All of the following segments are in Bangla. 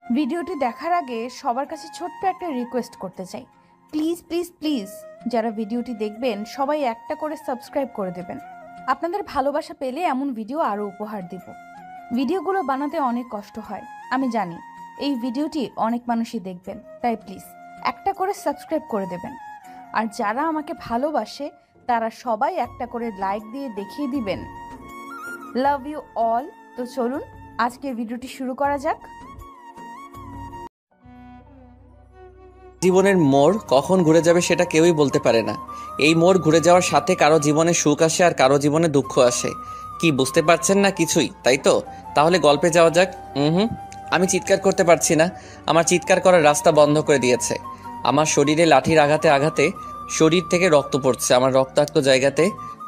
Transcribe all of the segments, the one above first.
ভিডিওটি দেখার আগে সবার কাছে ছোট্ট একটা রিকোয়েস্ট করতে চাই, প্লিজ প্লিজ প্লিজ যারা ভিডিওটি দেখবেন সবাই একটা করে সাবস্ক্রাইব করে দেবেন। আপনাদের ভালোবাসা পেলে এমন ভিডিও আরও উপহার দিব। ভিডিওগুলো বানাতে অনেক কষ্ট হয়, আমি জানি। এই ভিডিওটি অনেক মানুষই দেখবেন, তাই প্লিজ একটা করে সাবস্ক্রাইব করে দেবেন। আর যারা আমাকে ভালোবাসে তারা সবাই একটা করে লাইক দিয়ে দেখিয়ে দিবেন লাভ ইউ অল। তো চলুন আজকের ভিডিওটি শুরু করা যাক। জীবনের মোড় কখন ঘুরে যাবে সেটা কেউই বলতে পারে না। এই মোড় ঘুরে যাওয়ার সাথে কারো জীবনে সুখ আসে আর কারো জীবনে দুঃখ আসে। কি বুঝতে পারছেন না কিছুই, তাই তো? তাহলে গল্পে যাওয়া যাক। আমি চিৎকার করতে পারছি না, আমার চিৎকার করার রাস্তা বন্ধ করে দিয়েছে। আমার শরীরে লাঠির আঘাতে আঘাতে শরীর থেকে রক্ত পড়ছে। আমার রক্তাক্ত জায়গাতে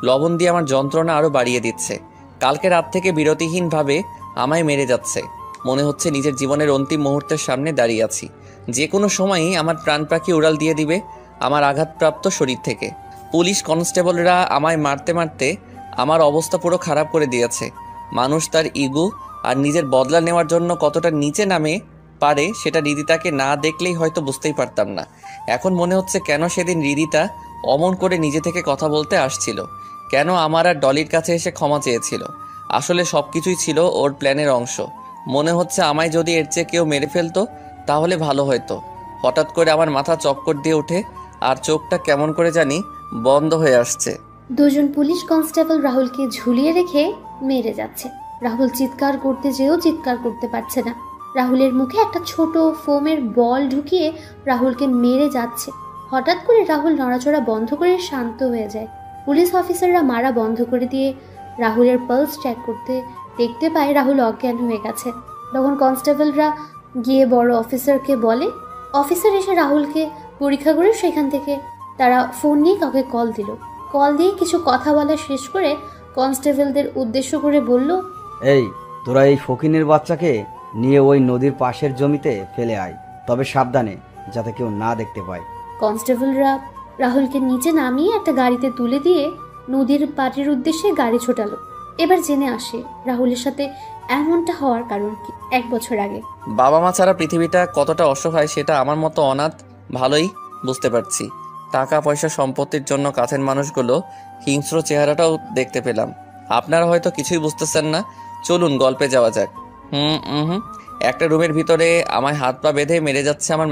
লবণ দিয়ে আমার যন্ত্রণা আরও বাড়িয়ে দিচ্ছে। কালকে রাত থেকে বিরতিহীনভাবে আমায় মেরে যাচ্ছে। মনে হচ্ছে নিজের জীবনের অন্তিম মুহূর্তের সামনে দাঁড়িয়ে আছি। যে কোনো সময়ই আমার প্রাণ পাখি উড়াল দিয়ে দিবে আমার আঘাতপ্রাপ্ত শরীর থেকে। পুলিশ কনস্টেবলরা আমায় মারতে মারতে আমার অবস্থা পুরো খারাপ করে দিয়েছে। মানুষ তার ইগো আর নিজের বদলা নেওয়ার জন্য কতটা নিচে নামে পারে সেটা রিদিতাকে না দেখলেই হয়তো বুঝতেই পারতাম না। এখন মনে হচ্ছে কেন সেদিন রিদিতা অমন করে নিজে থেকে কথা বলতে আসছিল, কেন আমার আর ডলির কাছে এসে ক্ষমা চেয়েছিল। আসলে সব কিছুই ছিল ওর প্ল্যানের অংশ। মনে হচ্ছে আমায় যদি এর চেয়ে কেউ মেরে ফেলতো তাহলে ভালো হতো। হঠাৎ করে আমার মাথা চক্কর দিয়ে ওঠে আর চোখটা কেমন করে জানি বন্ধ হয়ে আসছে। দুজন পুলিশ কনস্টেবল রাহুলকে ঝুলিয়ে রেখে মেরে যাচ্ছে। রাহুল চিৎকার করতে যেও চিৎকার করতে পারছে না। রাহুলের মুখে একটা ছোট ফোমের বল ঢুকিয়ে রাহুলকে মেরে যাচ্ছে। হঠাৎ করে রাহুল নড়াচড়া বন্ধ করে শান্ত হয়ে যায়। পুলিশ অফিসাররা মারা বন্ধ করে দিয়ে রাহুলের পালস চেক করতে দেখতে পায় রাহুল অজ্ঞান হয়ে গেছে। তখন কনস্টেবলরা গিয়ে বড় অফিসারকে বলে। অফিসার এসে রাহুলকে পরীক্ষা করে সেখান থেকে তারা ফোন নিয়ে কাউকে কল দিল। কল দিয়ে কিছু কথা বলা শেষ করে কনস্টেবলদের উদ্দেশ্য করে বলল, এই তোরা এই ফকিনের বাচ্চাকে নিয়ে ওই নদীর পাশের জমিতে ফেলে আয়, তবে সাবধানে, যাতে কেউ না দেখতে পায়। কনস্টেবলরা রাহুলকে নিচে নামিয়ে একটা গাড়িতে তুলে দিয়ে নদীর পাড়ের উদ্দেশ্যে গাড়ি ছোটালো। এবার জেনে আসে রাহুলের সাথে এমনটা হওয়ার কারণ কি। 1 বছর আগে বাবা মা ছাড়া পৃথিবীটা কতটা অসহায় সেটা আমার মতো অনাথ ভালোই বুঝতে পারছি। টাকা পয়সা সম্পত্তির জন্য কাছের মানুষগুলো হিংস্র চেহারাটাও দেখতে পেলাম। আপনারা হয়তো কিছুই বুঝতেছেন না, চলুন গল্পে যাওয়া যাক। একটা রুমের ভিতরে আমায় হাত পা বেঁধে মেরে যাচ্ছে আমার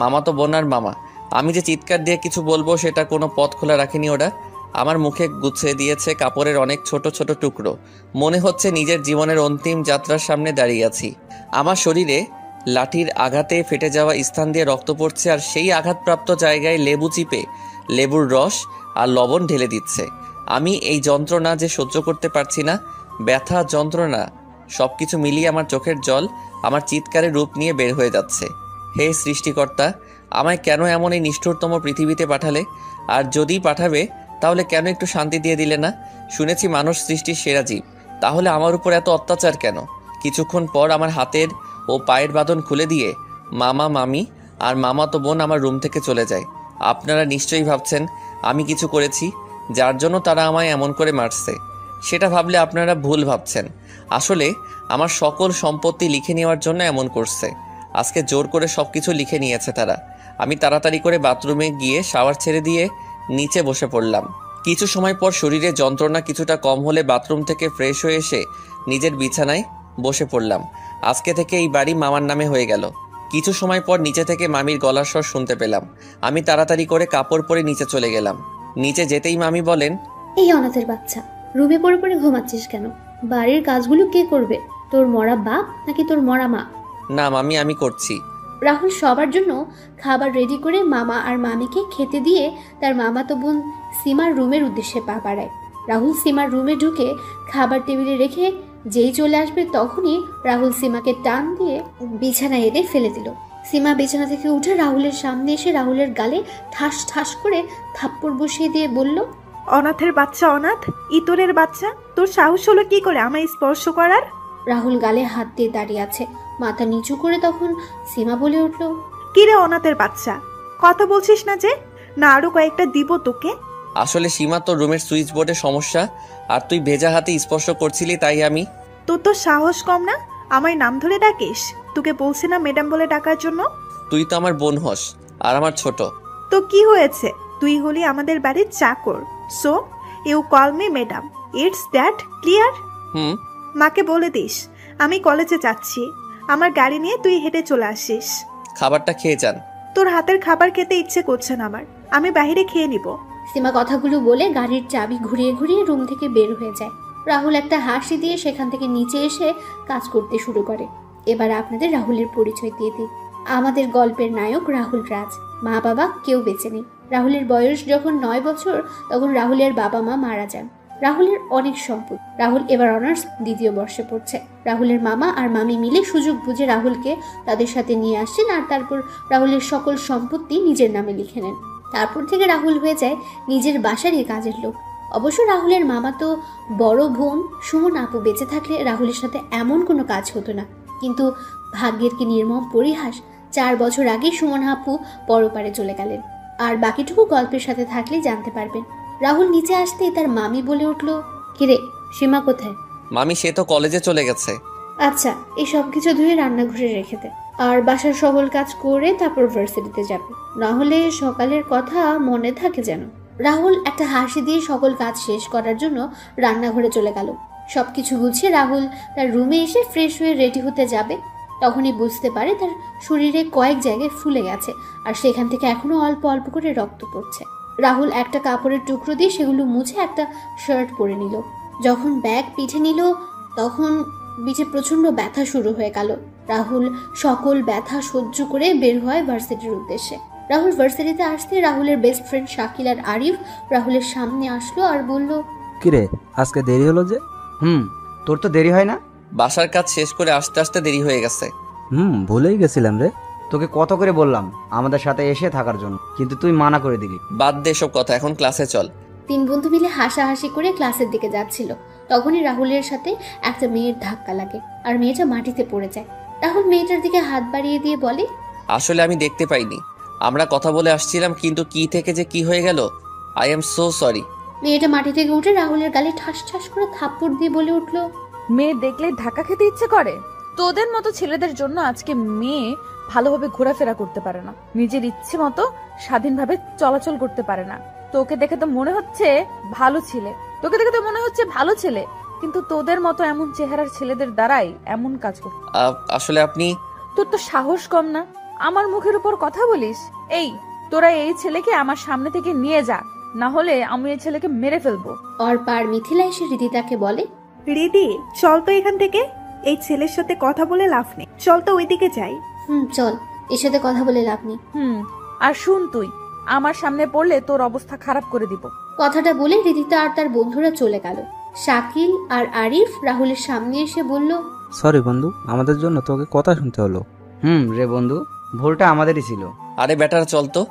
মামা তো বোন আর মামা। আমি যে চিৎকার দিয়ে কিছু বলবো সেটা কোনো পথ খোলা রাখেনি ওরা। আমার মুখে গুছিয়ে দিয়েছে কাপড়ের অনেক ছোট ছোট টুকরো। মনে হচ্ছে নিজের জীবনের অন্তিম যাত্রার সামনে দাঁড়িয়ে আছি। আমার শরীরে লাঠির আঘাতে ফেটে যাওয়া স্থান দিয়ে রক্ত পড়ছে আর সেই আঘাতপ্রাপ্ত জায়গায় লেবু চিপে লেবুর রস আর লবণ ঢেলে দিচ্ছে। আমি এই যন্ত্রণা যে সহ্য করতে পারছি না, ব্যথা যন্ত্রণা সব কিছু মিলিয়ে আমার চোখের জল আমার চিৎকারের রূপ নিয়ে বের হয়ে যাচ্ছে। হে সৃষ্টিকর্তা, আমায় কেন এমন এই নিষ্ঠুরতম পৃথিবীতে পাঠালে? আর যদি পাঠাবে তাহলে কেন একটু শান্তি দিয়ে দিলে না? শুনেছি মানুষ সৃষ্টির সেরা জীব, তাহলে আমার উপর এত অত্যাচার কেন? কিছুক্ষণ পর আমার হাতের ও পায়ের বাঁধন খুলে দিয়ে মামা মামি আর মামাতো বোন আমার রুম থেকে চলে যায়। আপনারা নিশ্চয়ই ভাবছেন আমি কিছু করেছি যার জন্য তারা আমায় এমন করে মারছে। সেটা ভাবলে আপনারা ভুল ভাবছেন। আসলে আমার সকল সম্পত্তি লিখে নেওয়ার জন্য এমন করছে। আজকে জোর করে সব কিছু লিখে নিয়েছে তারা। আমি তাড়াতাড়ি করে বাথরুমে গিয়ে শাওয়ার ছেড়ে দিয়ে নিচে বসে পড়লাম। কিছু সময় পর শরীরে যন্ত্রণা কিছুটা কম হলে বাথরুম থেকে ফ্রেশ হয়ে এসে নিজের বিছানায় বসে পড়লাম। আজকে থেকে এই বাড়ি মামার নামে হয়ে গেল। কিছু সময় পর নিচে থেকে মামির গলার স্বর শুনতে পেলাম। আমি তাড়াতাড়ি করে কাপড় পরে নিচে চলে গেলাম। নিচে যেতেই মামি বলেন, এই অনাথের বাচ্চা, রুমে পড়ে পড়ে ঘুমাচ্ছিস কেন? বাড়ির কাজগুলো কে করবে? তোর মরা বাপ নাকি তোর মরা মা? না মামি, আমি করছি। রাহুল সবার জন্য খাবার রেডি করে মামা আর মামিকে খেতে দিয়ে তার মামাতো বোন সীমার রুমের উদ্দেশ্যে পা বাড়ায়। রাহুল সীমার রুমে ঢুকে খাবার টেবিলে রেখে যেই চলে আসবে তখনই রাহুল সীমাকে টান দিয়ে বিছানায় এনে ফেলে দিল। সীমা বিছানা থেকে উঠে রাহুলের সামনে এসে রাহুলের গালে ঠাস ঠাস করে থাপ্পড় বসিয়ে দিয়ে বলল, অনাথের বাচ্চা, অনাথ ইতরের বাচ্চা, তোর সাহস হলো কি করে আমায় স্পর্শ করার? রাহুল গালে হাত দিয়ে দাঁড়িয়ে আছে, মাথা নিচু করে। তখন সীমা বলে উঠল, কিরে অনাথের বাচ্চা, কথা বলছিস না যে? না আরো কয়েকটা দিব তোকে? আসলে সীমা, তোর রুমের সুইচ বোর্ডে সমস্যা আর তুই ভেজা হাতে স্পর্শ করছিলি তাই আমি। তোর তো সাহস কম না, আমায় নাম ধরে ডাকিস? তোকে বলছি না ম্যাডাম বলে ডাকার জন্য? তুই তো আমার বোন হস আর আমার ছোট। তো কি হয়েছে? তুই হলি আমাদের বাড়ির চাকর, so you call me madam. It's that clear? Hmm. মাকে বলে দিস আমি কলেজে যাচ্ছি, আমার গাড়ি নিয়ে তুই হেঁটে চলে আসিস। খাবারটা খেয়ে যান। তোর হাতের খাবার খেতে ইচ্ছে করছে না আমার, আমি বাইরে খেয়ে নিব। সীমা কথাগুলো বলে গাড়ির চাবি ঘুরিয়ে ঘুরিয়ে রুম থেকে বের হয়ে যায়। রাহুল একটা হাসি দিয়ে সেখান থেকে নিচে এসে কাজ করতে শুরু করে। এবার আপনাদের রাহুলের পরিচয় দিয়ে দিই। আমাদের গল্পের নায়ক রাহুল রাজ। মা বাবা কেউ বেঁচে নেই। রাহুলের বয়স যখন 9 বছর তখন রাহুলের বাবা মা মারা যান। রাহুলের অনেক সম্পদ। রাহুল এবার অনার্স 2য় বর্ষে পড়ছে। রাহুলের মামা আর মামি মিলে সুযোগ বুঝে রাহুলকে তাদের সাথে নিয়ে আসছেন আর তারপর রাহুলের সকল সম্পত্তি নিজের নামে লিখে নেন। তারপর থেকে রাহুল হয়ে যায় নিজের বাসারই কাজের লোক। অবশ্য রাহুলের মামা তো বড় বোন সুমন আপু বেঁচে থাকলে রাহুলের সাথে এমন কোনো কাজ হতো না। কিন্তু ভাগ্যের কি নির্মম পরিহাস, 4 বছর আগে সুমন আপু পরপারে চলে গেলেন। আর বাকিটুকু গল্পের সাথে থাকলেই জানতে পারবেন। রাহুল নিচে আসতেই তার মামি বলে উঠল, কিরে সীমা কোথায়? মামি সে তো কলেজে চলে গেছে। আচ্ছা, এই সব কিছু ধুয়ে রান্নাঘরে রেখে দে, আর বাসার সকল কাজ করে তারপর ভার্সিটিতে যাবে, না হলে সকালের কথা মনে থাকে যেন। রাহুল একটা হাসি দিয়ে সকল কাজ শেষ করার জন্য রান্নাঘরে চলে গেল। সবকিছু গুছিয়ে রাহুল তার রুমে এসে ফ্রেশ হয়ে রেডি হতে যাবে, তখনই বুঝতে পারে তার শরীরে কয়েক জায়গায় ফুলে গেছে আর সেখান থেকে এখনো অল্প অল্প করে রক্ত পড়ছে। রাহুল একটা কাপড়ের টুকরো দিয়ে সেগুলো মুছে একটা শার্ট পরে নিল। যখন ব্যাগ পিঠে নিল তখন পিঠে প্রচন্ড ব্যথা শুরু হয়ে গেল। রাহুল সকল ব্যথা সহ্য করে বের হয় ভার্সিটির উদ্দেশ্যে। রাহুল ভার্সিটিতে আসতে রাহুলের বেস্ট ফ্রেন্ড শাকিল আর আরিফ রাহুলের সামনে আসলো আর বলল, কিরে আজকে দেরি হলো যে? তোর তো দেরি হয় না? বাসার কাজ শেষ করে আসতে আসতে দেরি হয়ে গেছে। ভুলেই গেছিলাম রে। তোকে কত করে বললাম আমাদের সাথে এসে থাকার জন্য, কিন্তু তুই মানা করে দিলি। বাদ দে সব কথা, এখন ক্লাসে চল। 3 বন্ধু মিলে হাসাহাসি করে ক্লাসের দিকে যাচ্ছিল। তখনই রাহুলের সাথে একটা মেয়ের ধাক্কা লাগে আর মেয়েটা মাটিতে পড়ে যায়। রাহুল মেয়েটার দিকে হাত বাড়িয়ে দিয়ে বলে, আসলে আমি দেখতে পাইনি, আমরা কথা বলে আসছিলাম, কিন্তু কি থেকে যে কি হয়ে গেল, আই এম সো সরি। মেয়েটা মাটি থেকে উঠে রাহুলের গালে ঠাস ঠাস করে থাপ্পড় দিয়ে বলে উঠল, মেয়ে দেখলেই ধাক্কা খেতে ইচ্ছে করে। তোদের মতো ছেলেদের জন্য আজকে মেয়ে ভালোভাবে ঘোরাফেরা করতে পারে না, নিজের ইচ্ছে মতো স্বাধীনভাবে চলাচল করতে পারে না। তোকে দেখে তো মনে হচ্ছে ভালো ছেলে, কিন্তু তোদের মতো এমন চেহারার ছেলেদের দ্বারাই এমন কাজ করতে। আসলে আপনি। তোর তো সাহস কম না, আমার মুখের উপর কথা বলিস? এই তোরা এই ছেলেকে আমার সামনে থেকে নিয়ে যা, না হলে আমি এই ছেলেকে মেরে ফেলবো। অর্পার মিথিলা এসে রিদিতাকে বলে, রিদি চল তো এখান থেকে, এই ছেলের সাথে কথা বলে লাভ নেই, চল তো ওইদিকে যাই। চল, এর সাথে কথা বলে লাভ নেই। আর শুন, তুই আমার সামনে পড়লে তোর অবস্থা খারাপ করে দিব। কথাটা বলে রিদিতা আর তার বন্ধুরা চলে গেল। শাকিল আর আরিফ রাহুলের সামনে এসে বলল, সরি বন্ধু, আমাদের জন্য তোকে কথা শুনতে হলো। রে বন্ধু, ভুলটা আমাদেরই ছিল। আরে বেটার চল তো,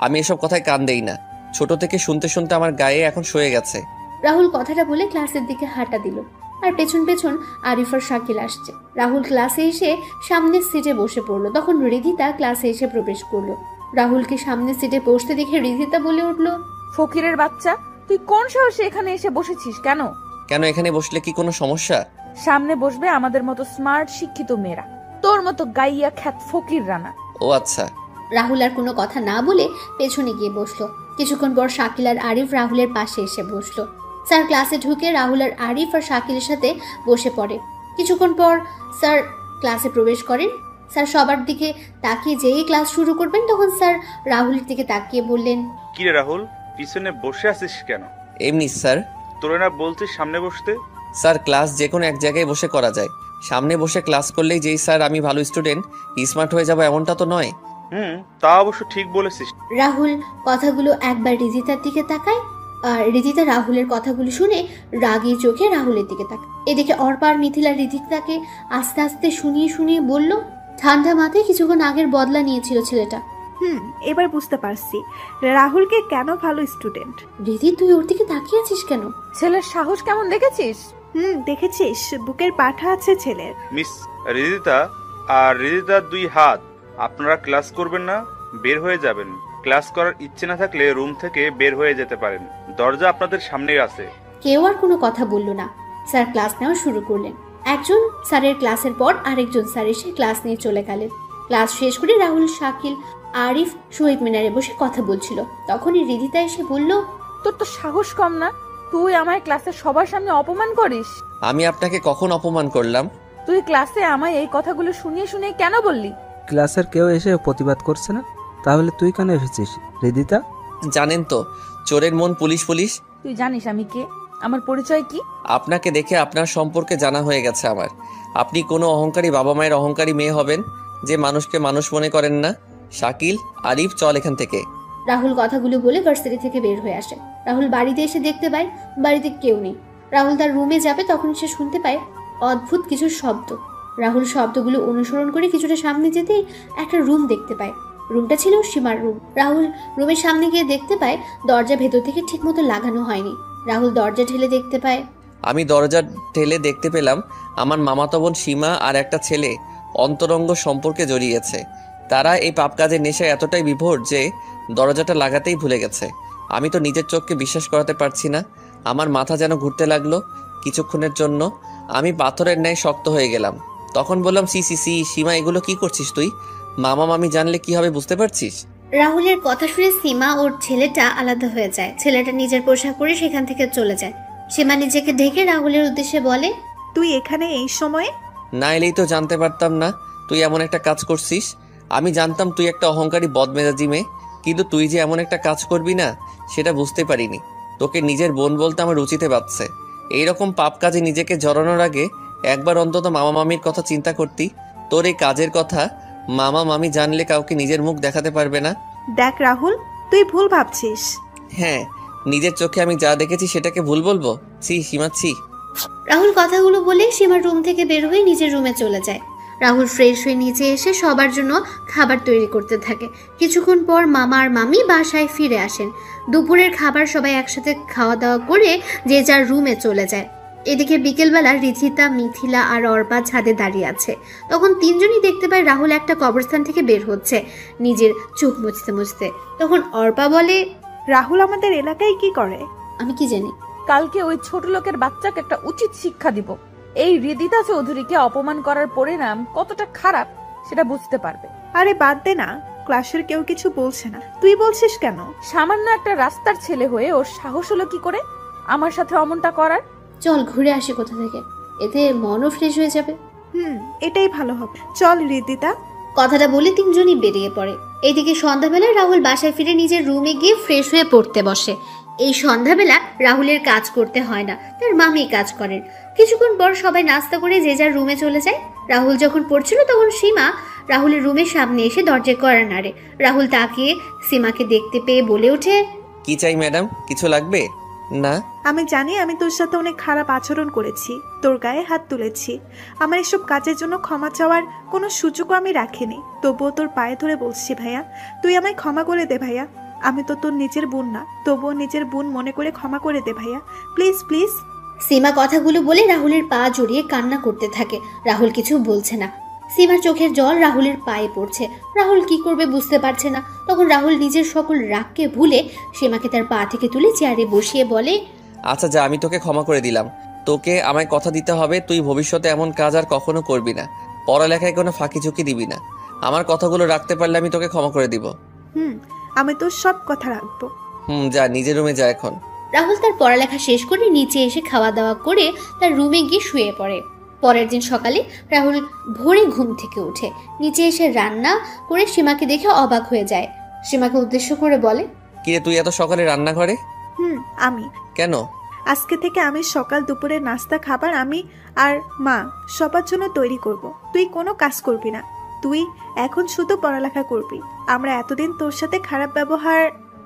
আমি এসব কথায় কান দেই না, ছোট থেকে শুনতে শুনতে আমার গায়ে এখন সয়ে গেছে। রাহুল কথাটা বলে ক্লাসের দিকে হাঁটা দিল আর পেছন পেছন আরিফ আর শাকিল আসছে। রাহুল ক্লাসে এসে সামনের সিটে বসে পড়লো। তখন রিদিতা ক্লাসে এসে প্রবেশ করলো। রাহুলকে সামনের সিটে বসতে দেখে রিদিতা বলে উঠল, ফকিরের বাচ্চা, তুই কোন সাহসে এখানে এসে বসেছিস? কেন এখানে বসলে কি কোনো সমস্যা? সামনে বসবে আমাদের মতো স্মার্ট শিক্ষিত মেয়েরা, তোর মতো গাইয়া খ্যাত ফকির রানা। ও আচ্ছা। রাহুল আর কোনো কথা না বলে পেছনে গিয়ে বসলো। কিছুক্ষণ পর শাকিল আর আরিফ রাহুলের পাশে এসে বসলো। স্যার ক্লাসে ঢুকে রাহুল আর আরিফ আর শাকিলের সাথে বসে পড়ে। কিছুক্ষণ পর স্যার ক্লাসে প্রবেশ করেন। স্যার সবার দিকে তাকিয়ে যেই ক্লাস শুরু করবেন তখন স্যার রাহুলের দিকে তাকিয়ে বললেন, কি রে রাহুল, পিছনে বসে আছিস কেন? এমনি স্যার। তোরে না বলছিস সামনে বসতে? স্যার ক্লাস যে কোনো এক জায়গায় বসে করা যায়, সামনে বসে ক্লাস করলেই যেই স্যার আমি ভালো স্টুডেন্ট স্মার্ট হয়ে যাব এমনটা তো নয়। তা অবশ্য ঠিক বলেছিস। রাহুল কথাগুলো একবার রিদিতার দিকে তাকায় আর রিদিতা রাহুলের কথাগুলো শুনে রাগী চোখে রাহুলের দিকে তাকায়। এদিকে অর্পা আর মিথিলা রিদিতাকে আস্তে আস্তে শুনিয়ে শুনিয়ে বলল, ঠান্ডা মাথায় কিছুক্ষণ আগের বদলা নিয়েছিল ছেলেটা। এবার বুঝতে পারছি রাহুলকে কেন ভালো স্টুডেন্ট। রিদি, তুই ওর দিকে তাকিয়ে আছিস কেন? ছেলের সাহস কেমন দেখেছিস? দেখেছিস, বুকের পাঠা আছে ছেলের। মিস রিদিতা আর রিদিতার 2 হাত, আপনারা ক্লাস করবেন না? বের হয়ে যাবেন। ক্লাস করার ইচ্ছে না থাকলে রুম থেকে বের হয়ে যেতে পারেন, দরজা আপনাদের সামনেই আছে। কেউ আর কোনো কথা বলল না। স্যার ক্লাস নেওয়া শুরু করলেন। একজন স্যারের ক্লাসের পর আরেকজন স্যার এসে ক্লাস নিয়ে চলে গেলেন। ক্লাস শেষ করে রাহুল, শাকিল, আরিফ শহীদ মিনারে বসে কথা বলছিল। তখনই রিদিতা এসে বলল, তোর তো সাহস কম না, তুই আমার ক্লাসের সবার সামনে অপমান করিস। আমি আপনাকে কখন অপমান করলাম? তুই ক্লাসে আমায় এই কথাগুলো শুনিয়ে শুনিয়ে কেন বললি? ক্লাসের কেউ এসে প্রতিবাদ করছে না, তাহলে তুই কেন এসেছিস রিদিতা? জানেন তো চোরের মন পুলিশ পুলিশ। তুই জানিস আমি কে, আমার পরিচয় কি? আপনাকে দেখে আপনার সম্পর্কে জানা হয়ে গেছে আমার। আপনি কোনো অহংকারী বাবা মায়ের অহংকারী মেয়ে হবেন যে মানুষকে মানুষ মনে করেন না। শাকিল, আরিফ, চল এখান থেকে। রাহুল কথাগুলো বলে ভার্সিটি থেকে বের হয়ে আসে। রাহুল বাড়িতে এসে দেখতে পায় বাড়িতে কেউ নেই। রাহুল তার রুমে যাবে, তখন সে শুনতে পায় অদ্ভুত কিছু শব্দ। রাহুল শব্দগুলো অনুসরণ করে কিছুটা সামনে যেতেই একটা রুম দেখতে পায়। রুমটা ছিল সীমার রুম। রাহুল রুমের সামনে গিয়ে দেখতে পায় দরজা ভেতর থেকে ঠিকমতো লাগানো হয়নি। রাহুল দরজা ঠেলে দেখতে পায়, আমি দরজা ঠেলে দেখতে পেলাম আমার মামাতো বোন সীমা আর একটা ছেলে অন্তরঙ্গ সম্পর্কে জড়িয়েছে। তারা এই পাপ কাজের নেশায় এতটাই বিভোর যে দরজাটা লাগাতেই ভুলে গেছে। আমি তো নিজের চোখকে বিশ্বাস করাতে পারছি না। আমার মাথা যেন ঘুরতে লাগলো। কিছুক্ষণের জন্য আমি পাথরের ন্যায় শক্ত হয়ে গেলাম। তখন বললাম, সি সি সি সীমা, এগুলো কি করছিস তুই? মামা মামি জানলে কি হবে বুঝতে পারছিস? রাহুলের কথা শুনে সীমা ওর ছেলেটা আলাদা হয়ে যায়। ছেলেটা নিজের পোশাক পরে সেখান থেকে চলে যায়। সীমা নিজেকে ঢেকে রাহুলের উদ্দেশ্যে বলে, তুই এখানে এই সময়ে? না এলেই তো জানতে পারতাম না তুই এমন একটা কাজ করছিস। আমি জানতাম তুই একটা অহংকারী বদমেজাজি মেয়ে, কিন্তু তুই যে এমন একটা কাজ করবি না সেটা বুঝতে পারিনি। তোকে নিজের বোন বলতে আমার রুচিতে বাড়ছে। এইরকম পাপ কাজে নিজেকে জড়ানোর আগে একবার অন্তত মামা মামির কথা চিন্তা করতি। তোর এই কাজের কথা মামা মামি জানলে কাউকে নিজের মুখ দেখাতে পারবে না। দেখ রাহুল, তুই ভুল ভাবছিস। হ্যাঁ, নিজের চোখে আমি যা দেখেছি সেটাকে ভুল বলবো? ছি সীমা, ছি। রাহুল কথাগুলো বলে সীমার রুম থেকে বের হয়ে নিজের রুমে চলে যায়। রাহুল ফ্রেশ হয়ে নিচে এসে সবার জন্য খাবার তৈরি করতে থাকে। কিছুক্ষণ পর মামা আর মামি বাসায় ফিরে আসেন। দুপুরের খাবার সবাই একসাথে খাওয়া দাওয়া করে যে যার রুমে চলে যায়। এদিকে বিকেলবেলা রিধিতা, মিথিলা আর অর্পা ছাদে দাঁড়িয়ে আছে। তখন তিনজনই দেখতে পায় রাহুল একটা কবরস্থান থেকে বের হচ্ছে নিজের চোখ মুছতে মুছতে। তখন অর্পা বলে, রাহুল আমাদের এলাকায় কি করে? আমি কি জানি। কালকে ওই ছোট লোকের বাচ্চাকে একটা উচিত শিক্ষা দিব। এই রিদিতা চৌধুরীকে অপমান করার পরিণাম কতটা খারাপ সেটা বুঝতে পারবে। আরে বাদ দে না, ক্লাসের কেউ কিছু বলছে না, তুই বলছিস কেন? সামান্য একটা রাস্তার ছেলে হয়ে ওর সাহস হলো কি করে আমার সাথে অমনটা করার? চল ঘুরে আসি কোথা থেকে, এতে মনও ফ্রেশ হয়ে যাবে। এটাই ভালো হবে, চল রিদিতা। কথাটা বলে তিনজনই বেরিয়ে পড়ে। এইদিকে সন্ধ্যাবেলায় রাহুল বাসায় ফিরে নিজের রুমে গিয়ে ফ্রেশ হয়ে পড়তে বসে। এই সন্ধ্যাবেলা রাহুলের কাজ করতে হয় না, তার মামি কাজ করেন। কিছুক্ষণ পর সবাই নাস্তা করে যে যার রুমে চলে যায়। রাহুল যখন পড়ছিল তখন সীমা রাহুলের রুমের সামনে এসে দরজায় কড়া নাড়ে। রাহুল তাকিয়ে সীমাকে দেখতে পেয়ে বলে ওঠে, কি চাই ম্যাডাম? কিছু লাগবে? না। আমি জানি আমি তোর সাথে অনেক খারাপ আচরণ করেছি, তোর গায়ে হাত তুলেছি। আমার এসব কাজের জন্য ক্ষমা চাওয়ার কোনো সুযোগও আমি রাখিনি। তবুও তোর পায়ে ধরে বলছি ভাইয়া, তুই আমায় ক্ষমা করে দে ভাইয়া। আমি তো তোর নিজের বোন না, তবুও নিজের বোন মনে করে ক্ষমা করে দে ভাইয়া, প্লিজ প্লিজ। সীমা কথাগুলো বলে রাহুলের পা জড়িয়ে কান্না করতে থাকে। রাহুল কিছু বলছে না। সীমার চোখের জল রাহুলের পায়ে পড়ছে। রাহুল কি করবে বুঝতে পারছে না। তখন রাহুল নিজের সকল রাগকে ভুলে সীমাকে তার পা থেকে তুলে চেয়ারে বসিয়ে বলে, আচ্ছা যা, আমি তোকে ক্ষমা করে দিলাম। তোকে আমায় কথা দিতে হবে তুই ভবিষ্যতে এমন কাজ আর কখনো করবি না। পড়ালেখায় কোনো ফাঁকি ঝুঁকি দিবি না। আমার কথাগুলো রাখতে পারলে আমি তোকে ক্ষমা করে দিব। আমি তোর সব কথা রাখবো। যা, নিজের রুমে যা এখন। রাহুল তার পড়ালেখা শেষ করে নিচে এসে খাওয়া দাওয়া করে তার রুমে গিয়ে শুয়ে পড়ে। পরের দিন সকালে রাহুল ভোরে ঘুম থেকে উঠে নিচে এসে রান্না করে সীমাকে দেখে অবাক হয়ে যায়। সীমাকে উদ্দেশ্য করে বলে, কিরে তুই এত সকালে রান্নাঘরে? আমি কেন? আজকে থেকে আমি সকাল দুপুরের নাস্তা খাবার আমি আর মা সবার জন্য তৈরি করব। তুই কোনো কাজ করবি না, তুই এখন শুধু পড়ালেখা করবি। আমরা এতদিন তোর সাথে খারাপ ব্যবহার।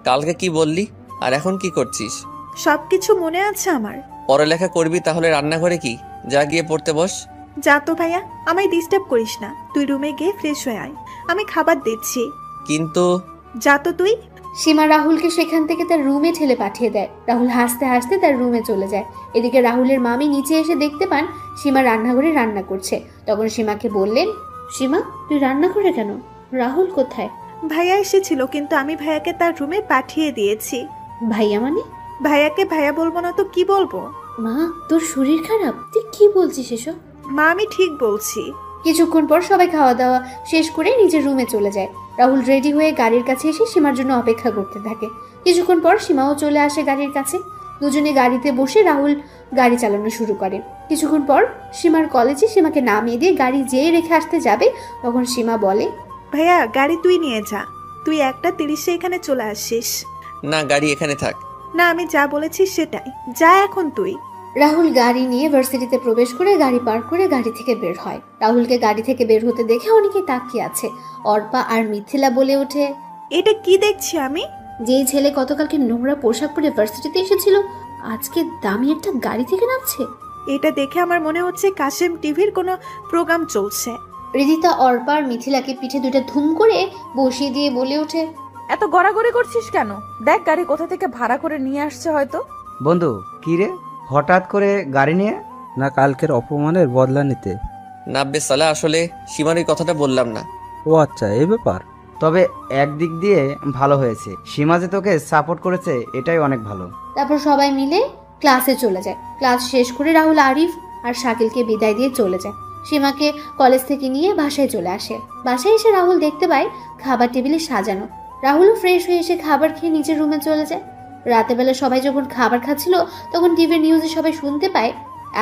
কালকে কি বললি আর এখন কি করছিস? সবকিছু মনে আছে আমার। পড়ালেখা করবি তাহলে রান্নাঘরে কি? যা গিয়ে পড়তে বস। যা তো ভাইয়া, আমায় ডিস্টার্ব করিস না, তুই রুমে গিয়ে ফ্রেশ হয়ে আয়, আমি খাবার দিচ্ছি। কিন্তু যা তো তুই। সীমা রাহুলকে সেখান থেকে তার রুমে ঠেলে পাঠিয়ে দেয়। রাহুল হাসতে হাসতে তার রুমে চলে যায়। এদিকে রাহুলের মামি নিচে এসে দেখতে পান সীমা রান্নাঘরে রান্না করছে। তখন সীমাকে বললেন, সীমা তুই রান্না করে কেন? রাহুল কোথায়? ভাইয়া এসেছিল, কিন্তু আমি ভাইয়াকে তার রুমে পাঠিয়ে দিয়েছি। ভাইয়া মানে? ভাইয়াকে ভাইয়া বলবো না তো কি বলবো? মা তোর শরীর খারাপ? তুই কি বলছিস এসব? মা আমি ঠিক বলছি। কিছুক্ষণ পর সবাই খাওয়া দাওয়া শেষ করে নিজের রুমে চলে যায়। রাহুল রেডি হয়ে গাড়ির কাছে এসে সীমার জন্য অপেক্ষা করতে থাকে। কিছুক্ষণ পর সীমাও চলে আসে গাড়ির কাছে। দুজনে গাড়িতে বসে রাহুল গাড়ি চালানো শুরু করে। কিছুক্ষণ পর সীমার কলেজে সীমাকে নামিয়ে দিয়ে গাড়ি যেয়ে রেখে আসতে যাবে, তখন সীমা বলে, ভাইয়া গাড়ি তুই নিয়ে যা, তুই 1:30 এখানে চলে আসিস। না, গাড়ি এখানে থাক। না আমি যা বলেছি সেটাই, যা এখন তুই। রাহুল গাড়ি নিয়ে ভার্সিটিতে প্রবেশ করে গাড়ি পার্ক করে গাড়ি থেকে বের হয়। রাহুলকে গাড়ি থেকে বের হতে দেখে অনেকে তাকিয়ে আছে। অর্পা আর মিথিলা বলে ওঠে, এটা কি দেখছি আমি? যেই ছেলে গতকালকে নোংরা পোশাক পরে ভার্সিটিতে এসেছিল আজকে দামি একটা গাড়ি থেকে নামছে। এটা দেখে আমার মনে হচ্ছে কাশেম টিভির কোনো প্রোগ্রাম চলছে। রিদিতা অর্পা আর মিথিলাকে পিঠে দুইটা ধুম করে বসিয়ে দিয়ে বলে ওঠে, এত গড়াগড়ি করছিস কেন? দেখ গাড়ি কোথা থেকে ভাড়া করে নিয়ে আসছে হয়তো। বন্ধু কি রে, হঠাৎ করে গাড়ি নিয়ে? না, কালকের অপমানের বদলা নিতে। নাব্বে সালা, আসলে সীমার ওই কথাটা বললাম না। ও আচ্ছা, এই ব্যাপার। তবে একদিক দিয়ে ভালো হয়েছে, সীমা যে তোকে সাপোর্ট করেছে, এটাই অনেক ভালো। তারপর সবাই মিলে ক্লাসে চলে যায়। ক্লাস শেষ করে রাহুল আরিফ আর শাকিলকে বিদায় দিয়ে চলে যায়। সীমাকে কলেজ থেকে নিয়ে বাসায় চলে আসে। বাসায় এসে রাহুল দেখতে পায় খাবার টেবিলে সাজানো। রাহুলও ফ্রেশ হয়ে এসে খাবার খেয়ে নিজের রুমে চলে যায়। রাতের বেলা সবাই যখন খাবার খাচ্ছিল তখন টিভির নিউজে সবাই শুনতে পায়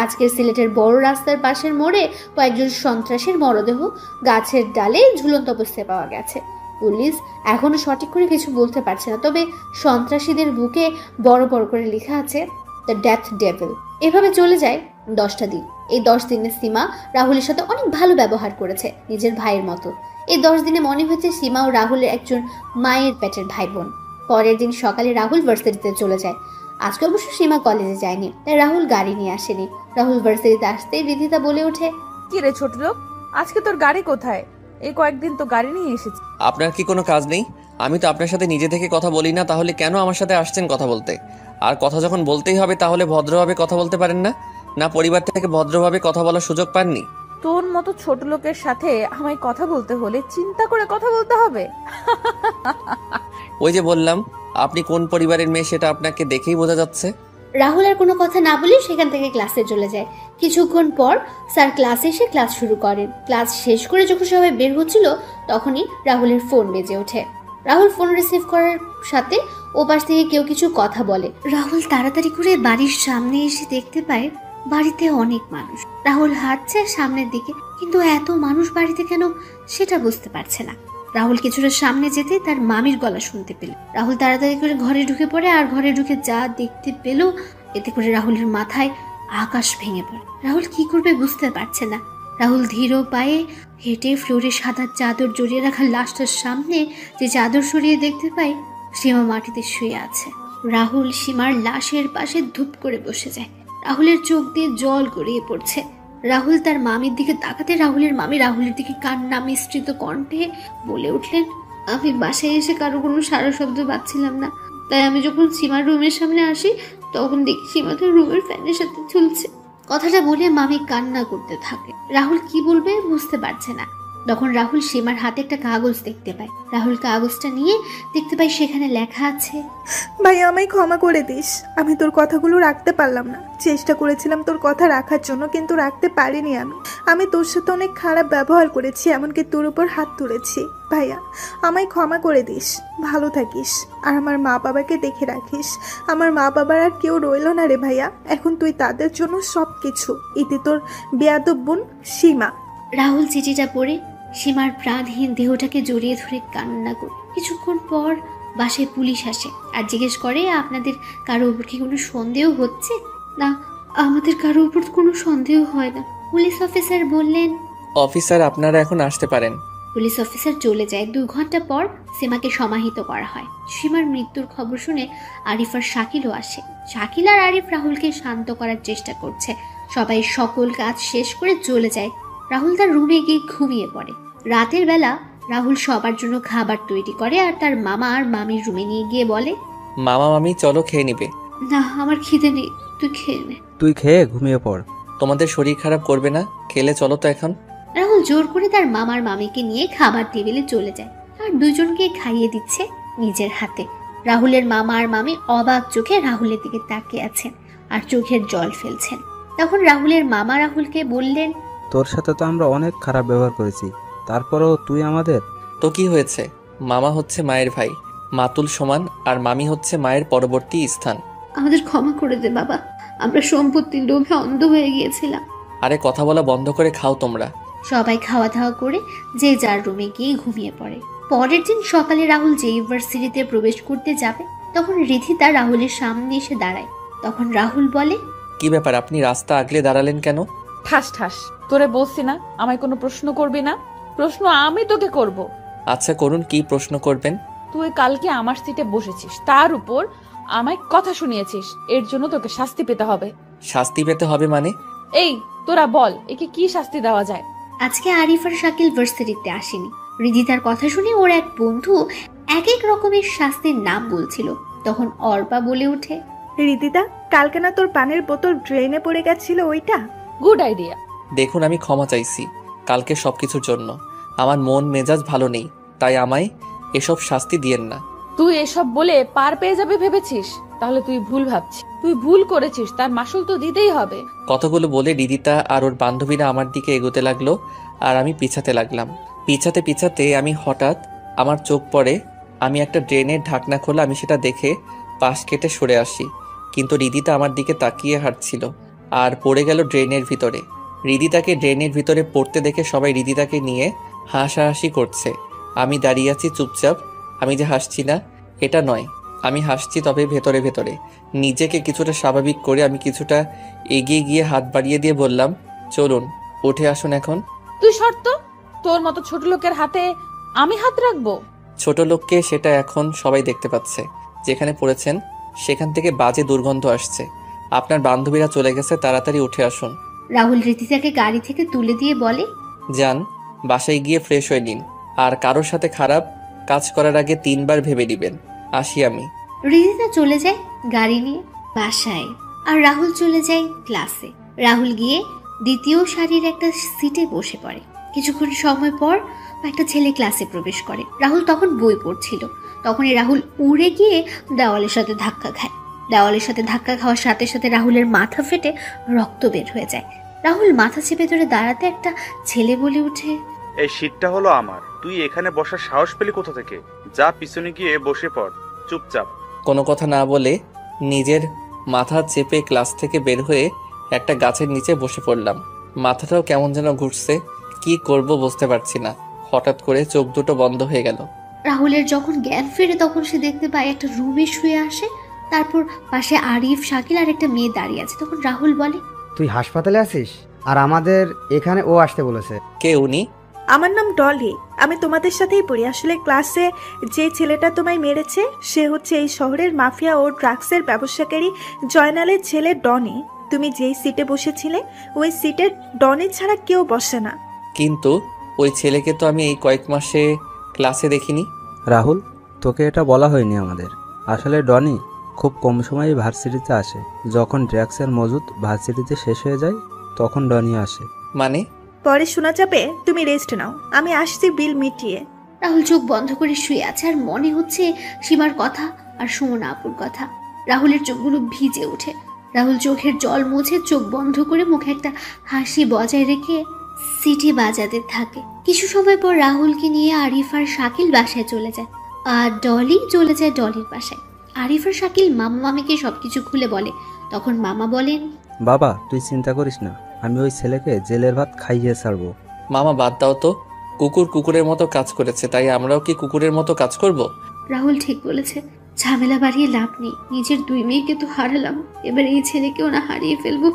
আজকের সিলেটের বড় রাস্তার পাশের মোড়ে কয়েকজন সন্ত্রাসীর মরদেহ গাছের ডালে ঝুলন্ত অবস্থায় পাওয়া গেছে। পুলিশ এখনো সঠিক করে কিছু বলতে পারছে না, তবে সন্ত্রাসীদের বুকে বড় বড় করে লেখা আছে দ্য ডেথ ডেভিল। এভাবে চলে যায় 10টা দিন। এই 10 দিনে সীমা রাহুলের সাথে অনেক ভালো ব্যবহার করেছে, নিজের ভাইয়ের মতো। এই 10 দিনে মনে হয়েছে সীমা ও রাহুলের একজন মায়ের পেটের ভাই বোন। পরের দিন সকালে রাহুল ভার্সিটিতে চলে যায়। আজকে অবশ্য সীমা কলেজে যায়নি, তাই রাহুল গাড়ি নিয়ে আসেনি। রাহুল ভার্সিটিতে আসতেই রিদিতা বলে ওঠে, কি রে ছোট লোক, আজকে তোর গাড়ি কোথায়? এই কয়েকদিন তো গাড়ি নিয়ে এসেছি। আপনার কি কোনো কাজ নেই? আমি তো আপনার সাথে নিজে থেকে কথা বলি না, তাহলে কেন আমার সাথে আসছেন কথা বলতে? আর কথা যখন বলতেই হবে তাহলে ভদ্রভাবে কথা বলতে পারেন না? না পরিবার থেকে ভদ্রভাবে কথা বলার সুযোগ পাননি? তোর মতো ছোট লোকের সাথে আমায় কথা বলতে হলে চিন্তা করে কথা বলতে হবে। ওই যে বললাম, আপনি কোন পরিবারের মেয়ে সেটা আপনাকে দেখেই বোঝা যাচ্ছে। রাহুল আর কোনো কথা না বলে সেখান থেকে ক্লাসে চলে যায়। কিছুক্ষণ পর স্যার ক্লাসে এসে ক্লাস শুরু করেন। ক্লাস শেষ করে যখন সবাই বের হচ্ছিল তখনই রাহুলের ফোন বেজে ওঠে। রাহুল ফোন রিসিভ করার সাথে ওপাশ থেকে কেউ কিছু কথা বলে। রাহুল তাড়াতাড়ি করে বাড়ির সামনে এসে দেখতে পায় বাড়িতে অনেক মানুষ। রাহুল হাঁটছে সামনের দিকে, কিন্তু এত মানুষ বাড়িতে কেন সেটা বুঝতে পারছে না। রাহুল কিছুটা সামনে যেতে তার মামির গলা শুনতে পেল। রাহুল তাড়াতাড়ি করে ঘরে ঢুকে পড়ে, আর ঘরে ঢুকে যা দেখতে পেল এতে করে রাহুলের মাথায় আকাশ ভেঙে পড়ে। রাহুল কি করবে বুঝতে পারছে না। রাহুল ধীর পায়ে হেঁটে ফ্লোরে সাদা চাদর জড়িয়ে রাখা লাশটার সামনে যে চাদর সরিয়ে দেখতে পায় সীমা মাটিতে শুয়ে আছে। রাহুল সীমার লাশের পাশে ধূপ করে বসে যায়। রাহুলের চোখ দিয়ে জল গড়িয়ে পড়ছে। রাহুল তার মামির দিকে তাকাতে রাহুলের মামি রাহুলের দিকে কান্না মিশ্রিত কণ্ঠে বলে উঠলেন, আমি বাসায় এসে কারো কোনো সারা শব্দ পাচ্ছিলাম না, তাই আমি যখন সীমার রুমের সামনে আসি তখন দেখি সীমা তার রুমের ফ্যানের সাথে ঝুলছে। কথাটা বলে মামি কান্না করতে থাকে। রাহুল কি বলবে বুঝতে পারছে না। তখন রাহুল সীমার হাতে একটা কাগজ দেখতে পায়। রাহুল কাগজটা নিয়ে দেখতে পায় সেখানে লেখা আছে, ভাই আমায় ক্ষমা করে দিস, আমি তোর কথাগুলো রাখতে পারলাম না। চেষ্টা করেছিলাম তোর কথা রাখার জন্য, কিন্তু রাখতে পারিনি। আমি তোর সাথে অনেক খারাপ ব্যবহার করেছি, এমনকি তোর উপর হাত তুলেছি। ভাইয়া আমায় ক্ষমা করে দিস, ভালো থাকিস, আর আমার মা বাবাকে দেখে রাখিস। আমার মা বাবার আর কেউ রইল না রে ভাইয়া, এখন তুই তাদের জন্য সব কিছু। ইতি তোর বেয়াদব বোন সীমা। রাহুল চিঠিটা পড়ে সীমার প্রাণহীন দেহটাকে জড়িয়ে ধরে কান্না করে। কিছুক্ষণ পর বাসায় পুলিশ আসে আর জিজ্ঞেস করে, আপনাদের কারো উপর কি কোনো সন্দেহ হচ্ছে? না, আমাদের কারো উপর কোনো সন্দেহ হয় না। পুলিশ অফিসার বললেন, অফিসার আপনারা এখন আসতে পারেন। পুলিশ অফিসার চলে যায়। 2 ঘন্টা পর সীমাকে সমাহিত করা হয়। সীমার মৃত্যুর খবর শুনে আরিফ আর শাকিলও আসে। শাকিল আর আরিফ রাহুলকে শান্ত করার চেষ্টা করছে। সবাই সকল কাজ শেষ করে চলে যায়। রাহুল তার রুমে গিয়ে ঘুমিয়ে পড়ে। রাতের বেলা রাহুল সবার জন্য খাবার তৈরি করে আর তার মামা আর মামির রুমে নিয়ে গিয়ে বলে, মামা মামি চলো খেয়ে নিবে। না আমার খিদে নেই, তুই খেয়ে নে। তুই খেয়ে ঘুমিয়ে পড়। তোমাদের শরীর খারাপ করবে না, খেলে চলো তো এখন। রাহুল জোর করে তার মামার মামিকে নিয়ে খাবার টেবিলে চলে যায় আর দুজনকে খাইয়ে দিচ্ছে নিজের হাতে। রাহুলের মামা আর মামি অবাক চোখে রাহুলের দিকে তাকিয়ে আছেন আর চোখের জল ফেলছেন। তখন রাহুলের মামা রাহুলকে বললেন, তোর সাথে তো আমরা অনেক খারাপ ব্যবহার করেছি, তারপরেও তুই আমাদের। তো কি হয়েছে? মামা হচ্ছে মায়ের ভাই, মাতুল সমান, আর মামি হচ্ছে মায়ের পরবর্তী স্থান। আমাদের ক্ষমা করে দে বাবা, আমরা সম্পত্তির লোভে অন্ধ হয়ে গিয়েছিলাম। আরে কথা বলা বন্ধ করে খাও তোমরা। সবাই খাওয়া দাওয়া করে যে যার রুমে গিয়ে ঘুমিয়ে পড়ে। পরের দিন সকালে রাহুল যে ইউনিভার্সিটিতে প্রবেশ করতে যাবে তখন রিধিতা রাহুলের সামনে এসে দাঁড়ায়। তখন রাহুল বলে, কি ব্যাপার, আপনি রাস্তা আগলে দাঁড়ালেন কেন? ঠাস ঠাস, তোরে বলছি না আমায় কোনো প্রশ্ন করবি না? প্রশ্ন আমি তোকে করব। আচ্ছা করুন, কি প্রশ্ন করবেন? তুই কালকে আমার সিটে বসেছিস, তার উপর আমায় কথা শুনিয়েছিস, এর জন্য তোকে শাস্তি পেতে হবে। শাস্তি পেতে হবে মানে? এই তোরা বল, একে কি শাস্তি দেওয়া যায়? আজকে আরিফ আর শাকিল ভার্সিটিতে আসেনি। রিধিতার কথা শুনে ওর এক বন্ধু এক এক রকমের শাস্তির নাম বলছিল। তখন অর্পা বলে ওঠে, রিদিতা, কালকে না তোর পানের বোতল ড্রেনে পড়ে গেছিল ওইটা? Good idea. দেখুন, আমি ক্ষমা চাইছি কালকে সবকিছুর জন্য। আমার মন মেজাজ ভালো নেই, তাই আমায় এসব শাস্তি দিয়েন না। তুই এসব বলে পার পেয়ে যাবে ভেবেছিস? তাহলে তুই ভুল ভাবছিস। তুই ভুল করেছিস, তার মাসুল তো দিতেই হবে। কথাগুলো বলে রিদিতা আর ওর বান্ধবীরা আমার দিকে এগোতে লাগলো, আর আমি পিছাতে লাগলাম। পিছাতে পিছাতে আমি হঠাৎ আমার চোখ পড়ে, আমি একটা ড্রেনের ঢাকনা খোলা, আমি সেটা দেখে পাশ কেটে সরে আসি। কিন্তু রিদিতা আমার দিকে তাকিয়ে হাঁটছিল আর পড়ে গেল ড্রেনের ভিতরে। রিদিতাকে ড্রেনের ভিতরে পড়তে দেখে সবাই রিদিতাকে নিয়ে হাসাহাসি করছে। আমি দাঁড়িয়ে আছি চুপচাপ। আমি যে হাসছি না এটা নয়, আমি হাসছি, তবে ভেতরে ভেতরে। নিজেকে কিছুটা স্বাভাবিক করে আমি কিছুটা এগিয়ে গিয়ে হাত বাড়িয়ে দিয়ে বললাম, চলুন উঠে আসুন এখন। তুই শর্ত, তোর মতো ছোট লোকের হাতে আমি হাত রাখবো? ছোট লোককে সেটা এখন সবাই দেখতে পাচ্ছে। যেখানে পড়েছেন সেখান থেকে বাজে দুর্গন্ধ আসছে। আপনার বান্ধবীরা চলে গেছে, তাড়াতাড়ি উঠে আসুন। রাহুল রিধিতাকে গাড়ি থেকে তুলে দিয়ে বলে, যান, বাসায় গিয়ে ফ্রেশ হয়ে নিন, আর কারোর সাথে খারাপ কাজ করার আগে 3 বার ভেবে নেবেন। আসি আমি। রিধিতা চলে যায় গাড়ি নিয়ে বাসায়, আর রাহুল চলে যায় ক্লাসে। রাহুল গিয়ে দ্বিতীয় সারির একটা সিটে বসে পড়ে। কিছুক্ষণ সময় পর একটা ছেলে ক্লাসে প্রবেশ করে। রাহুল তখন বই পড়ছিল। তখনই রাহুল উড়ে গিয়ে দেওয়ালের সাথে ধাক্কা খায়। দেওয়ালের সাথে ধাক্কা খাওয়ার সাথে সাথে রাহুলের মাথা ফেটে রক্ত বের হয়ে যায়। রাহুল মাথা চেপে ধরে দাঁড়াতে একটা ছেলে বলে ওঠে, এই সিটটা হলো আমার, তুই এখানে বসার সাহস পেলি কোথা থেকে? যা পিছনে গিয়ে বসে পড় চুপচাপ। কোনো কথা না বলে নিজের মাথা চেপে ক্লাস থেকে বের হয়ে একটা গাছের নিচে বসে পড়লাম। মাথাটাও কেমন যেন ঘুরছে, কি করব বুঝতে পারছি না। হঠাৎ করে চোখ দুটো বন্ধ হয়ে গেল। রাহুলের যখন জ্ঞান ফেরে তখন সে দেখতে পায় একটা রুমে শুয়ে আসে। তারপর পাশে আরিফ, শাকিল আর একটা মেয়ে দাঁড়িয়ে আছে। তখন রাহুল বলে, তুই হাসপাতালে আছিস আর আমাদের এখানে ও আসতে বলেছে। কে উনি? আমার নাম ডলি, আমি তোমাদের সাথেই পড়ি। আসলে ক্লাসে যে ছেলেটা তোমায় মেরেছে সে হচ্ছে এই শহরের মাফিয়া ও ড্রাগসের ব্যবসাকারী জয়নালের ছেলে ডনি। তুমি যেই সিটে বসেছিলে ওই সিটে ডনি ছাড়া কেউ বসে না। কিন্তু ওই ছেলেকে তো আমি এই কয়েক মাসে ক্লাসে দেখিনি। রাহুল, তোকে এটা বলা হয়নি আমাদের। আসলে ডনি খুব কম সময়ে ভার্সিটিতে আসে। যখন ড্রাগসের মজুদ ভার্সিটিতে শেষ হয়ে যায় তখন ডনি আসে। মানে? পরে শোনা যাবে, তুমি রেস্ট নাও, আমি আসছি বিল মিটিয়ে। রাহুল চোখ বন্ধ করে শুয়ে আছে আর মনে হচ্ছে সীমার কথা আর সুমনা আপুর কথা। রাহুলের চোখগুলো ভিজে ওঠে। রাহুল চোখের জল মুছে চোখ বন্ধ করে মুখে একটা হাসি বজায় রেখে সিটি বাজাতে থাকে। কিছু সময় পর রাহুলকে নিয়ে আরিফ আর শাকিল বাসায় চলে যায়, আর ডলি চলে যায় ডলির বাসায়। আরিফ আর শাকিল মামা মামিকে সবকিছু খুলে বলে। তখন মামা বলেন, বাবা, তুই চিন্তা করিস না, আমি ওই ছেলেকে জেলের ভাত খাইয়ে ছাড়বো। মামা বাদ দাও তো, কুকুর কুকুরের মতো কাজ করেছে, তাই আমরাও কি কুকুরের মতো কাজ করব? রাহুল ঠিক বলেছে, ঝামেলা বাড়িয়ে লাভ নেই। নিজের 2 মেয়েকে তো হারালাম, এবার এই ছেলেকেও না হারিয়ে ফেলবো।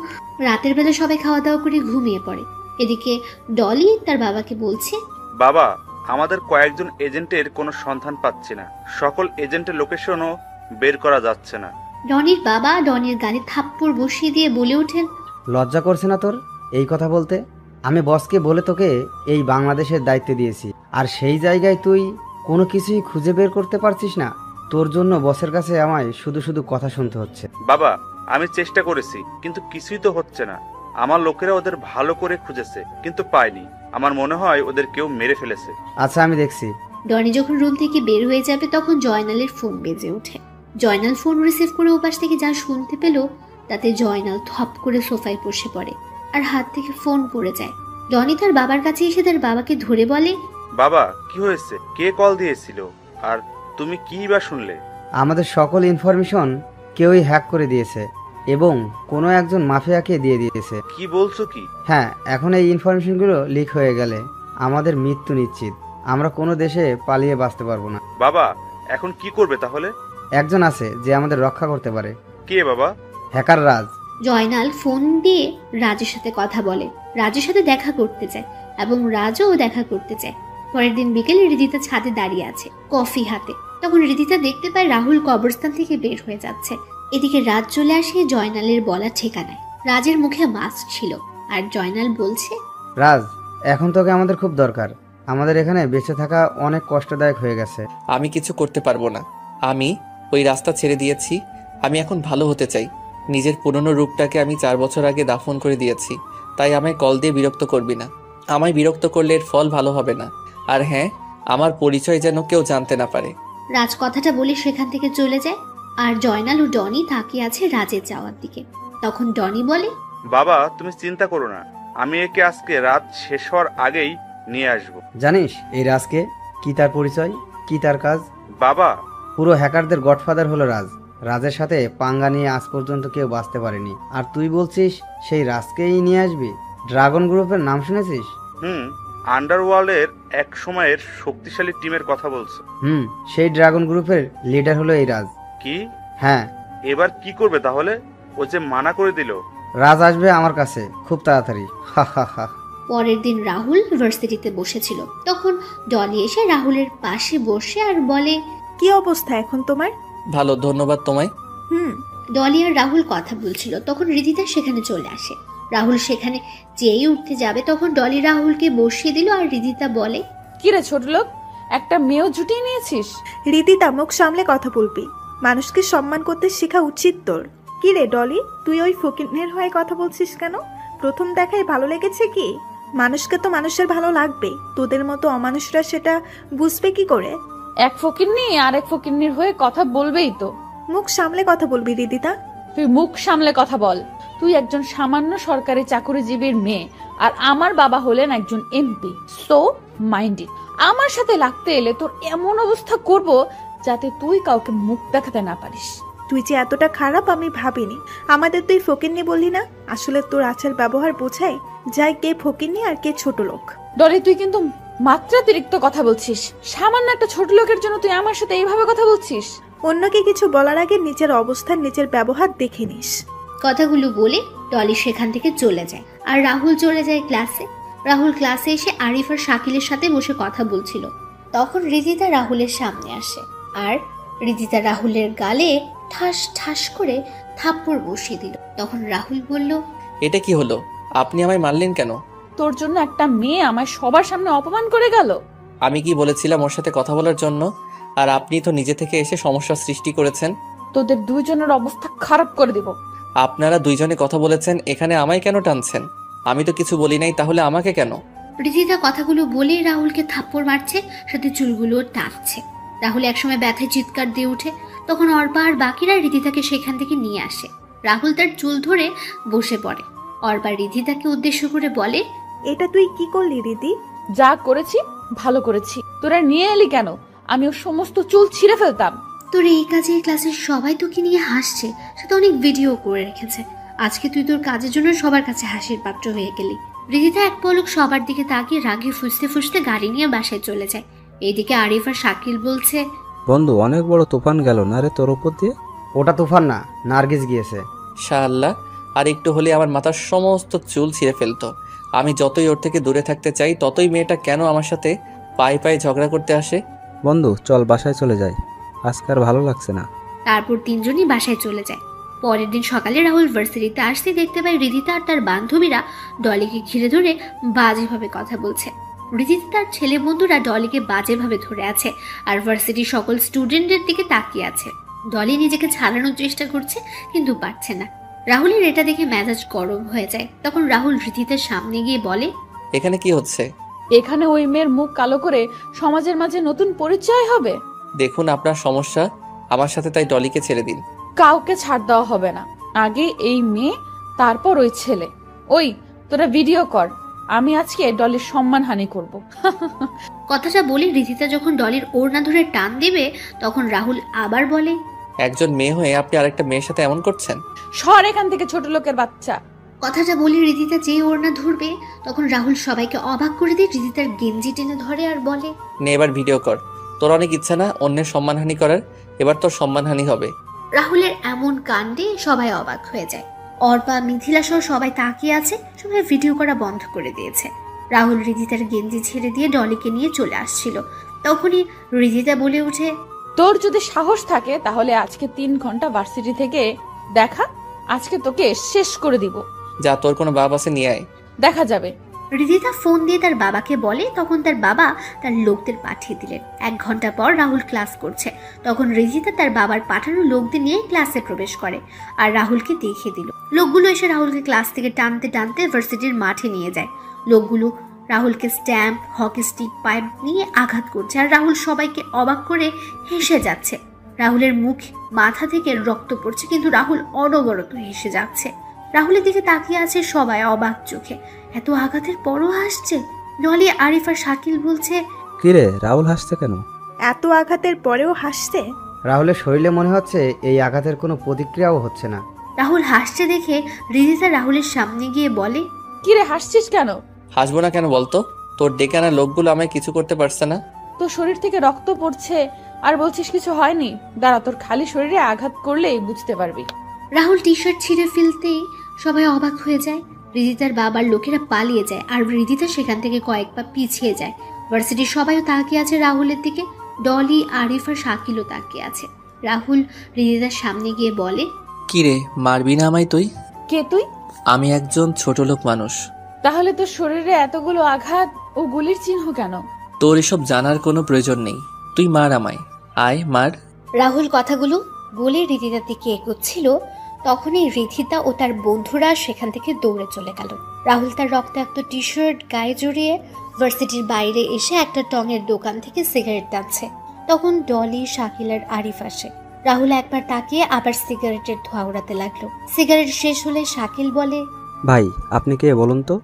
রাতের বেলা সবাই খাওয়া দাওয়া করে ঘুমিয়ে পড়ে। এদিকে ডলি তার বাবাকে বলছে, বাবা, আমাদের কয়েকজন এজেন্টের কোনো সন্ধান পাচ্ছি না, সকল এজেন্টের লোকেশনও বের করা যাচ্ছে না। ডনির বাবা ডনির গালে থাপ্পড় বসিয়ে দিয়ে বলে ওঠেন, লজ্জা করছে না তোর এই কথা বলতে? আমি বসকে বলে তোকে এই বাংলাদেশের দায়িত্ব দিয়েছি, আর সেই জায়গায় তুই কোনো কিছুই খুঁজে বের করতে পারছিস না। তোর জন্য বসের কাছে আমায় শুধু শুধু কথা শুনতে হচ্ছে। বাবা, আমি চেষ্টা করেছি কিন্তু কিছুই তো হচ্ছে না। আমার লোকেরা ওদের ভালো করে খুঁজেছে কিন্তু পায়নি। আমার মনে হয় ওদের কেউ মেরে ফেলেছে। আচ্ছা, আমি দেখছি। ডনি যখন রুম থেকে বের হয়ে যাবে তখন জয়নালের ফোন বেজে ওঠে। জয়নাল ফোন রিসিভ করে ওপাশ থেকে যা শুনতে পেল তাতে জয়নাল থপ করে সোফায় বসে পড়ে আর হাত থেকে ফোন পড়ে যায়। ডনি তার বাবার কাছে এসে তার বাবাকে ধরে বলে, বাবা কি হয়েছে? কে কল দিয়েছিল? আর তুমি কি বা শুনলে? আমাদের সকল ইনফরমেশন কেউই হ্যাক করে দিয়েছে এবং কোনো একজন মাফিয়াকে দিয়ে দিয়েছে। কি বলছো কি? হ্যাঁ, এখন এই ইনফরমেশনগুলো লিক হয়ে গেলে আমাদের মৃত্যু নিশ্চিত। আমরা কোনো দেশে পালিয়ে বাঁচতে পারবো না। বাবা এখন কি করবে তাহলে? একজন আছে যে আমাদের রক্ষা করতে পারে। কে বাবা? হ্যাকার রাজ। জয়নাল ফোন দিয়ে রাজের সাথে কথা বলে, রাজের সাথে দেখা করতে চায় এবং রাজও দেখা করতে চায়। পরের দিন বিকেলে রিদিতা ছাদে দাঁড়িয়ে আছে কফি হাতে। তখন রিদিতা দেখতে পায় রাহুল কবরস্থান থেকে বের হয়ে যাচ্ছে। এদিকে রাজ চলে আসে জয়নালের বলা ঠিকানায়। রাজের মুখে মাস্ক ছিল আর জয়নাল বলছে, রাজ, এখন তোকে আমাদের খুব দরকার। আমাদের এখানে বেঁচে থাকা অনেক কষ্টদায়ক হয়ে গেছে। আমি কিছু করতে পারবো না। আমি ওই রাস্তা ছেড়ে দিয়েছি। আমি এখন ভালো হতে চাই। নিজের পুরনো রূপটাকে আমি 4 বছর আগে দাফন করে দিয়েছি। তাই আমায় কল দিয়ে বিরক্ত করবি না। আমায় বিরক্ত করলে এর ফল ভালো হবে না। আর হ্যাঁ, আমার পরিচয় যেন কেউ জানতে না পারে। রাজ কথাটা বলে সেখান থেকে চলে যায় আর জয়নাল ও ডনি তাকিয়ে আছে রাজের যাওয়ার দিকে। তখন ডনি বলে, বাবা তুমি চিন্তা করো না, আমি একে আজকে রাত শেষ হওয়ার আগেই নিয়ে আসবো। জানিস এই রাজকে? কি তার পরিচয়, কি তার কাজ? বাবা পুরো হ্যাকারদের গডফাদার হলো রাজ। রাজের সাথে পাঙ্গা নিয়ে আজ পর্যন্ত কেউ বাঁচতে পারেনি। আর তুই বলছিস সেই রাজকেই নিয়ে আসবি? ড্রাগন গ্রুপের নাম শুনেছিস? আন্ডারওয়ার্ল্ডের এক সময়ের শক্তিশালী টিমের কথা বলছো? সেই ড্রাগন গ্রুপের লিডার হলো এই রাজ। কি? হ্যাঁ। এবার কি করবে তাহলে? ও যে মানা করে দিল। রাজ আসবে আমার কাছে খুব তাড়াতাড়ি। হা হা হা। পরের দিন রাহুল ভার্সিটিতে বসেছিল। তখন ডলি এসে রাহুলের পাশে বসে আর বলে, কি অবস্থা এখন তোমার? ভালো, ধন্যবাদ তোমায়। ডলি আর রাহুল কথা বলছিল। তখন রিদিতা সেখানে চলে আসে। রাহুল সেখানে যেই উঠতে যাবে তখন ডলি রাহুলকে বসিয়ে দিল আর রিদিতা বলে, কি রে ছোট লোক, একটা মেয়েও জুটিয়ে নিয়েছিস? রীতিতা মুখ সামলে কথা বলবি। মানুষকে সম্মান করতে শেখা উচিত তোর। কি রে ডলি, তুই ওই ফকিনের হয়ে কথা বলছিস কেন? প্রথম দেখায় ভালো লেগেছে কি? মানুষকে তো মানুষের ভালো লাগবে, তোদের মতো অমানুষরা সেটা বুঝবে কি করে? এক ফকিন্নি আর এক ফকিন্নির হয়ে কথা বলবেই তো। মুখ সামলে কথা বলবি রীতিতা। তুই মুখ সামলে কথা বল। তুই একজন সামান্য সরকারি চাকরিজীবীর মেয়ে আর আমার বাবা হলেন একজন এমপি। So mind it. আমার সাথে লাগতে এলে তোর এমন অবস্থা করব যাতে তুই কাউকে মুখ দেখাতে না পারিস। তুই যে এতটা খারাপ আমি ভাবিনি। আমাদের তুই ফকিন্নি বললি না? আসলে তোর আচার ব্যবহার বোঝাই যায় কে ফকিন্নি আর কে ছোট লোক। ডলি, তুই কিন্তু মাত্রাতিরিক্ত কথা বলছিস। সামান্য একটা ছোট লোকের জন্য তুই আমার সাথে এইভাবে কথা বলছিস। অন্যকে কিছু বলার আগে নিজের অবস্থান নিজের ব্যবহার দেখে নিস। কথাগুলো বলে ডলি সেখান থেকে চলে যায় আর রাহুল চলে যায় ক্লাসে। রাহুল ক্লাসে এসে আরিফ আর শাকিলের সাথে বসে কথা বলছিল। তখন রিদিতা রাহুলের সামনে আসে আর রিদিতা রাহুলের গালে ঠাস ঠাস করে থাপ্পড় বসিয়ে দিল। তখন রাহুল বলল, এটা কি হলো? আপনি আমায় মারলেন কেন? তোর জন্য একটা মেয়ে আমায় সবার সামনে অপমান করে গেল। আমি কি বলেছিলাম ওর সাথে কথা বলার জন্য? আর আপনি তো নিজে থেকে এসে সমস্যা সৃষ্টি করেছেন। তোদের দুইজনের অবস্থা খারাপ করে দিব। আপনারা দুইজনে কথা বলেছেন, এখানে আমায় কেন টানছেন? আমি তো কিছু বলি নাই, তাহলে আমাকে কেন? রিদিতা কথাগুলো বলে রাহুলকে থাপ্পড় মারছে, সাথে চুলগুলো টানছে। রাহুল একসময় ব্যথায় চিৎকার দিয়ে ওঠে। তখন অর্পা আর বাকিরা রিদিতাকে সেখান থেকে নিয়ে আসে। রাহুল তার চুল ধরে বসে পড়ে। অর্পা রিদিতাকে উদ্দেশ্য করে বলে, এটা তুই কি করলি রীতি? যা করেছি ভালো করেছি। তোরা নিয়ে এলি কেন? আমি ওর সমস্ত চুল ছিঁড়ে ফেলতাম। তোর এই কাজে ক্লাসের সবাই তোকে নিয়ে হাসছে, সাথে অনেক ভিডিও করে রেখেছে। আজকে তুই তোর কাজের জন্য সবার কাছে হাসির পাত্র হয়ে গেলি। রিদিতা এক পলক সবার দিকে তাকিয়ে রাগে ফুসতে ফুসতে গাড়ি নিয়ে বাসায় চলে যায়। এইদিকে আরিফ আর শাকিল বলছে, বন্ধু, অনেক বড় তুফান গেল না রে তোর উপর দিয়ে? ওটা তুফান না, নার্গিস গিয়েছে। শাআল্লাহ, আর একটু হলে আমার মাথার সমস্ত চুল ছিঁড়ে ফেলতো। আমি যতই ওর থেকে দূরে থাকতে চাই ততই মেয়েটা কেন আমার সাথে পায়ে পায়ে ঝগড়া করতে আসে? বন্ধু চল বাসায় চলে যাই, আজকে আর ভালো লাগছে না। তারপর তিনজনই বাসায় চলে যায়। পরের দিন সকালে রাহুল ভার্সিটিতে আসতে দেখতে পায় রিদিতা আর তার বান্ধবীরা ডলিকে ঘিরে ধরে বাজেভাবে কথা বলছে। রিদিতা তার ছেলে বন্ধুরা ডলিকে বাজেভাবে ধরে আছে আর ভার্সিটির সকল স্টুডেন্টদের দিকে তাকিয়ে আছে। ডলি নিজেকে ছাড়ানোর চেষ্টা করছে কিন্তু পারছে না। রাহুলের এটা দেখে মেজাজ গরম হয়ে যায়। তখন রাহুল রিদিতার সামনে গিয়ে বলে, এখানে কি হচ্ছে? এখানে ওই মেয়ের মুখ কালো করে সমাজের মাঝে নতুন পরিচয় হবে। দেখুন আপনার সমস্যা আমার সাথে, তাই ডলিকে ছেড়ে দিন। কাউকে ছাড় দেওয়া হবে না। আগে এই মেয়ে, তারপর ওই ছেলে। ওই তোরা ভিডিও কর। আমি আজকে ডলির সম্মানহানি করব। কথাটা বলে রিধিতা যখন ডলির ওড়না ধরে টান দেবে তখন রাহুল আবার বলে, একজন মেয়ে হয়ে আপনি আরেকটা মেয়ের সাথে এমন করছেন? সর এখান থেকে ছোট লোকের বাচ্চা। কথাটা বলে রিধিতা যে ওড়না ধরবে তখন রাহুল সবাইকে অবাক করে দিয়ে রিধিতার গেঞ্জি টেনে ধরে আর বলে, নে এবার ভিডিও কর। তোর অনেক ইচ্ছা না অন্যের সম্মানহানি করার? এবার তোর সম্মানহানি হবে। রাহুলের এমন কাণ্ডে সবাই অবাক হয়ে যায়। অর্পা, মিথিলা সহ সবাই তাকিয়ে আছে। সবাই ভিডিও করা বন্ধ করে দিয়েছে। রাহুল রিধিতার গেঞ্জি ছেড়ে দিয়ে ডলিকে নিয়ে চলে আসছিল। তখনই রিধিতা বলে ওঠে, তোর যদি সাহস থাকে তাহলে আজকে 3 ঘন্টা ভার্সিটি থেকে দেখা। আজকে তোকে শেষ করে দিব। যা, তোর কোনো বাপ আছে নিয়ে আয়। দেখা যাবে। রিধিতা ফোন দিয়ে তার বাবাকে বলে। তখন তার বাবা তার লোকদের পাঠিয়ে দিলেন। 1 ঘন্টা পর রাহুল ক্লাস করছে। তখন রিধিতা তার বাবার পাঠানো লোকদের নিয়ে ক্লাসে প্রবেশ করে আর রাহুলকে দেখিয়ে দিল। লোকগুলো এসে রাহুলকে ক্লাস থেকে টানতে টানতে ভার্সিটির মাঠে নিয়ে যায়। লোকগুলো রাহুলকে স্ট্যাম্প, হকি স্টিক, পাইপ নিয়ে আঘাত করছে আর রাহুল সবাইকে অবাক করে হেসে যাচ্ছে। রাহুলের মুখ, মাথা থেকে রক্ত পড়ছে, কিন্তু রাহুল অনবরত হেসে যাচ্ছে। রাহুলের দিকে তাকিয়ে আছে সবাই অবাক চোখে। এত আঘাতের পরও হাসছে। ডলি, আরিফ আর শাকিল বলছে, কিরে রাহুল হাসছে কেন? এত আঘাতের পরেও হাসছে। রাহুলের শরীরে মনে হচ্ছে এই আঘাতের কোনো প্রতিক্রিয়াও হচ্ছে না। রাহুল হাসছে দেখে রিধিতা রাহুলের সামনে গিয়ে বলে, কিরে হাসছিস কেন? হাসবো না কেন বলতো? তোর ডেকে আনা লোকগুলো আমায় কিছু করতে পারছে না। তোর শরীর থেকে রক্ত পড়ছে আর বলছিস কিছু হয়নি। দাঁড়া, তোর খালি শরীরে আঘাত করলেই বুঝতে পারবি। রাহুল টি শার্ট ছিঁড়ে ফেলতেই সবাই অবাক হয়ে যায়। রিধিতার বাবার লোকেরা পালিয়ে যায় আর রিধিতা সেখান থেকে কয়েক পা পিছিয়ে যায়। ভার্সিটির সবাইও তাকিয়ে আছে রাহুলের দিকে। ডলি, আরিফ আর শাকিলও তাকিয়ে আছে। রাহুল রিধিতার সামনে গিয়ে বলে, কিরে, মারবি না আমায় তুই? কে তুই? আমি একজন ছোট লোক মানুষ। তাহলে তোর শরীরে এতগুলো আঘাত ও গুলির চিহ্ন কেন? তোর এসব জানার কোনো প্রয়োজন নেই। তুই মার আমায়, আয় মার। রাহুল কথাগুলো বলে রিধিতার দিকে এগোচ্ছিল। তখনই রিধিতা ও তার বন্ধুরা সেখান থেকে দৌড়ে চলে গেল। রাহুল তার রক্তাক্ত টি শার্ট গায়ে জড়িয়ে ভার্সিটির বাইরে এসে একটা টঙের দোকান থেকে সিগারেট টানছে। তখন ডলি, শাকিল আর আরিফ আসে। রাহুল একবার তাকিয়ে আবার সিগারেটের ধোঁয়া উড়াতে লাগলো। সিগারেট শেষ হলে শাকিল বলে, ভাই আপনি কে বলুন তো?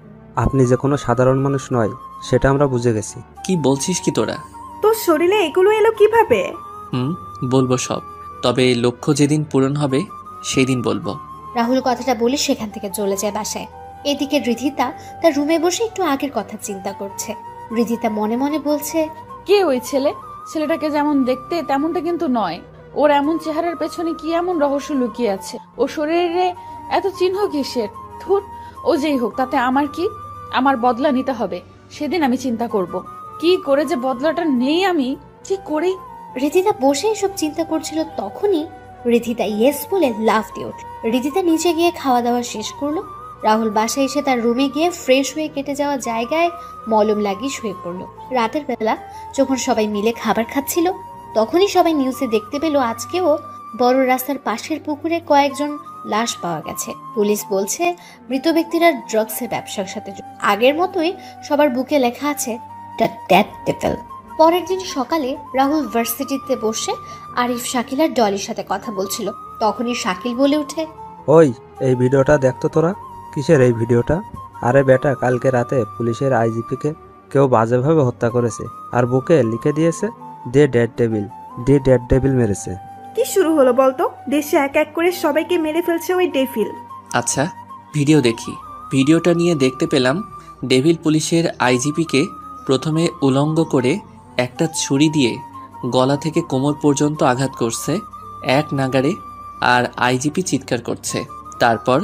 আপনি যে কোনো সাধারণ মানুষ নয় সেটা আমরা বুঝে গেছি। কি বলছিস কি তোরা? তোর শরীরে এগুলো এলো কিভাবে? বলবো সব, তবে লক্ষ্য যেদিন পূরণ হবে সেই দিন বলবো। রাহুল কথাটা বলে সেখান থেকে চলে যায় বাসায়। এদিকে রিধিতা তার রুমে বসে একটু আগের কথা চিন্তা করছে। রিধিতা মনে মনে বলছে, কে ওই ছেলে? ছেলেটাকে যেমন দেখতে তেমনটা কিন্তু নয়। ওর এমন চেহারার পেছনে কি এমন রহস্য লুকিয়ে আছে? ও শরীরে এত চিহ্ন কিসের? ধুর, ও যেই হোক, তাতে আমার কি? আমার বদলা নিতে হবে। সেদিন আমি চিন্তা করব কি করে যে বদলাটা নেই। আমি কি করি? রিধিতা বসে এসব চিন্তা করছিল। তখনই রিধিতা ইয়েস বলে লাফ দিয়ে উঠল। রিধিতা নিচে গিয়ে খাওয়া দাওয়া শেষ করলো। রাহুল বাসায় এসে তার রুমে গিয়ে ফ্রেশ হয়ে কেটে যাওয়া জায়গায় মলম লাগিয়ে শুয়ে পড়লো। রাতের বেলা যখন সবাই মিলে খাবার খাচ্ছিল তখনই সবাই নিউজে দেখতে পেল আজকেও বড় রাস্তার পাশের পুকুরে কয়েকজন লাশ পাওয়া গেছে। পুলিশ বলছে মৃত ব্যক্তিরা ড্রাগসের ব্যবসার সাথে আগের মতোই সবার বুকে লেখা আছে দ্য ডেথ টেটল। পরের দিন সকালে রাহুল ভার্সিটিতে বসে আরিফ, শাকিল আর ডলির সাথে কথা বলছিল। তখনই শাকিল বলে ওঠে, ওই এই ভিডিওটা দেখতো তোরা। কিসের এই ভিডিওটা? আরে বেটা, কালকে রাতে পুলিশের আইজিপিকে কেউ বাজেভাবে হত্যা করেছে আর বুকে লিখে দিয়েছে day dead devil. Day dead devil মেরেছে। কি শুরু হলো বলতো? দেশে এক এক করে সবাইকে মেরে ফেলছে ওই ডেভিল। আচ্ছা, ভিডিও দেখি। ভিডিওটা নিয়ে দেখতে পেলাম ডেভিল পুলিশের আইজিপিকে প্রথমে উলঙ্গ করে একটা ছুরি দিয়ে গলা থেকে কোমর পর্যন্ত আঘাত করছে এক নাগাড়ে, আর আইজিপি চিৎকার করছে। তারপর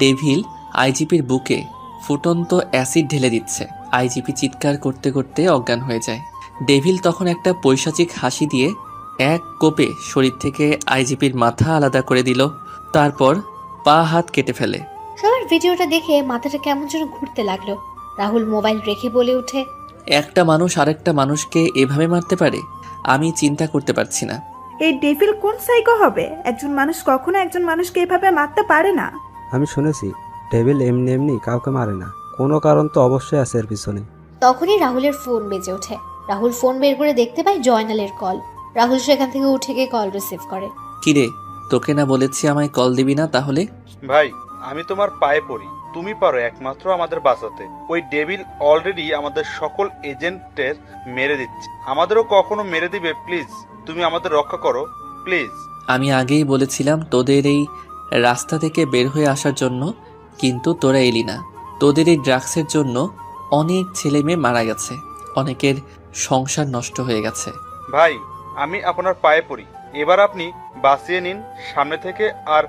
ডেভিল আইজিপির বুকে ফুটন্ত অ্যাসিড ঢেলে দিচ্ছে। আইজিপি চিৎকার করতে করতে অজ্ঞান হয়ে যায়। ডেভিল তখন একটা পৈশাচিক হাসি দিয়ে এক কোপে শরীর থেকে আইজিপির মাথা আলাদা করে দিল। তারপর পা হাত কেটে ফেলে। সবার ভিডিওটা দেখে মাথাটা কেমন যেন ঘুরতে লাগলো। রাহুল মোবাইল রেখে বলে ওঠে, একটা মানুষ আরেকটা মানুষকে এভাবে মারতে পারে? আমি চিন্তা করতে পারছি না। এই ডেভিল কোন সাইকো হবে? একজন মানুষ কখনো একজন মানুষকে এভাবে মারতে পারে না। আমি শুনেছি ডেভিল এমনি এমনি কাউকে মারে না, কোনো কারণ তো অবশ্যই আছে এর পিছনে। তখনই রাহুলের ফোন বেজে ওঠে। রাহুল ফোন বের করে দেখতে পায় জয়নালের কল। রাহুল সেখান থেকে উঠে গিয়ে কল রিসিভ করে। কিরে, তোকে না বলেছি আমায় কল দিবি না? তাহলে ভাই, আমি তোমার পায়ে পড়ি, তুমি পারো একমাত্র আমাদের বাঁচাতে। ওই ডেভিল অলরেডি আমাদের সকল এজেন্টের মেরে দিচ্ছে, আমাদেরও কখনো মেরে দিবে। প্লিজ তুমি আমাদের রক্ষা করো, প্লিজ। আমি আগেই বলেছিলাম তোদের এই রাস্তা থেকে বের হয়ে আসার জন্য, কিন্তু তোরা এলি না। তোদের এই ড্রাগসের জন্য অনেক ছেলে মেয়ে মারা গেছে, অনেকের সংসার নষ্ট হয়ে গেছে। ভাই আমি আপনার পায়ে পড়ি, এবার আপনি বাঁচিয়ে নিন সামনে থেকে, আর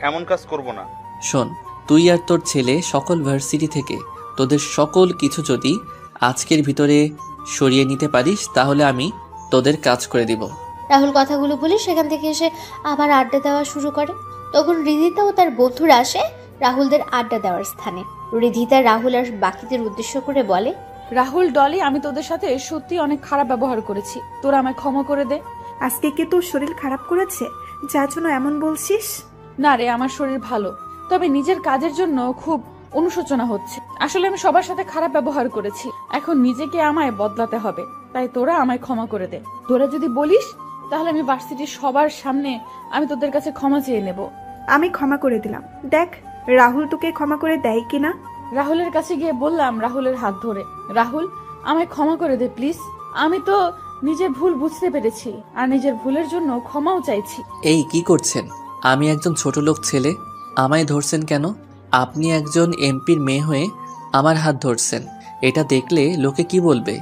এমন কাজ করব না। শোন, তুই আর তোর ছেলে সকল ভার্সিটি থেকে তোদের সকল কিছু যদি আজকের ভিতরে সরিয়ে নিতে পারিস, তাহলে আমি তোদের কাজ করে দিব। রাহুল কথাগুলো বলে সেখান থেকে এসে আবার আড্ডা দেওয়া শুরু করে। তখন রিধিতা ও তার বন্ধুরা আসে রাহুলদের আড্ডা দেওয়ার স্থানে। রিধিতা রাহুল আর বাকিদের উদ্দেশ্য করে বলে, রাহুল, ডলি, আমি তোদের সাথে সত্যি অনেক খারাপ ব্যবহার করেছি, তোরা আমায় ক্ষমা করে দে। আজকে কি তোর শরীর খারাপ করেছে যার জন্য এমন বলছিস? না রে, আমার শরীর ভালো, তবে নিজের কাজের জন্য খুব অনুশোচনা হচ্ছে। আসলে আমি সবার সাথে খারাপ ব্যবহার করেছি, এখন নিজেকে আমায় বদলাতে হবে, তাই তোরা আমায় ক্ষমা করে দে। তোরা যদি বলিস তাহলে আমি ভার্সিটির সবার সামনে আমি তোদের কাছে ক্ষমা চেয়ে নেব। আমি ক্ষমা করে দিলাম, দেখ রাহুল তোকে ক্ষমা করে দেয় কিনা। রাহুলের কাছে গিয়ে বললাম রাহুলের হাত ধরে, রাহুল আমায় ক্ষমা করে দে প্লিজ, আমি তো নিজের ভুল বুঝতে পেরেছি আর নিজের ভুলের জন্য ক্ষমাও চাইছি। এই কি করছেন? আমি একজন ছোট লোক ছেলে, আমায় ধরছেন কেন? আপনি একজন এমপির মেয়ে হয়ে আমার হাত ধরছেন, এটা দেখলে লোকে কি বলবে?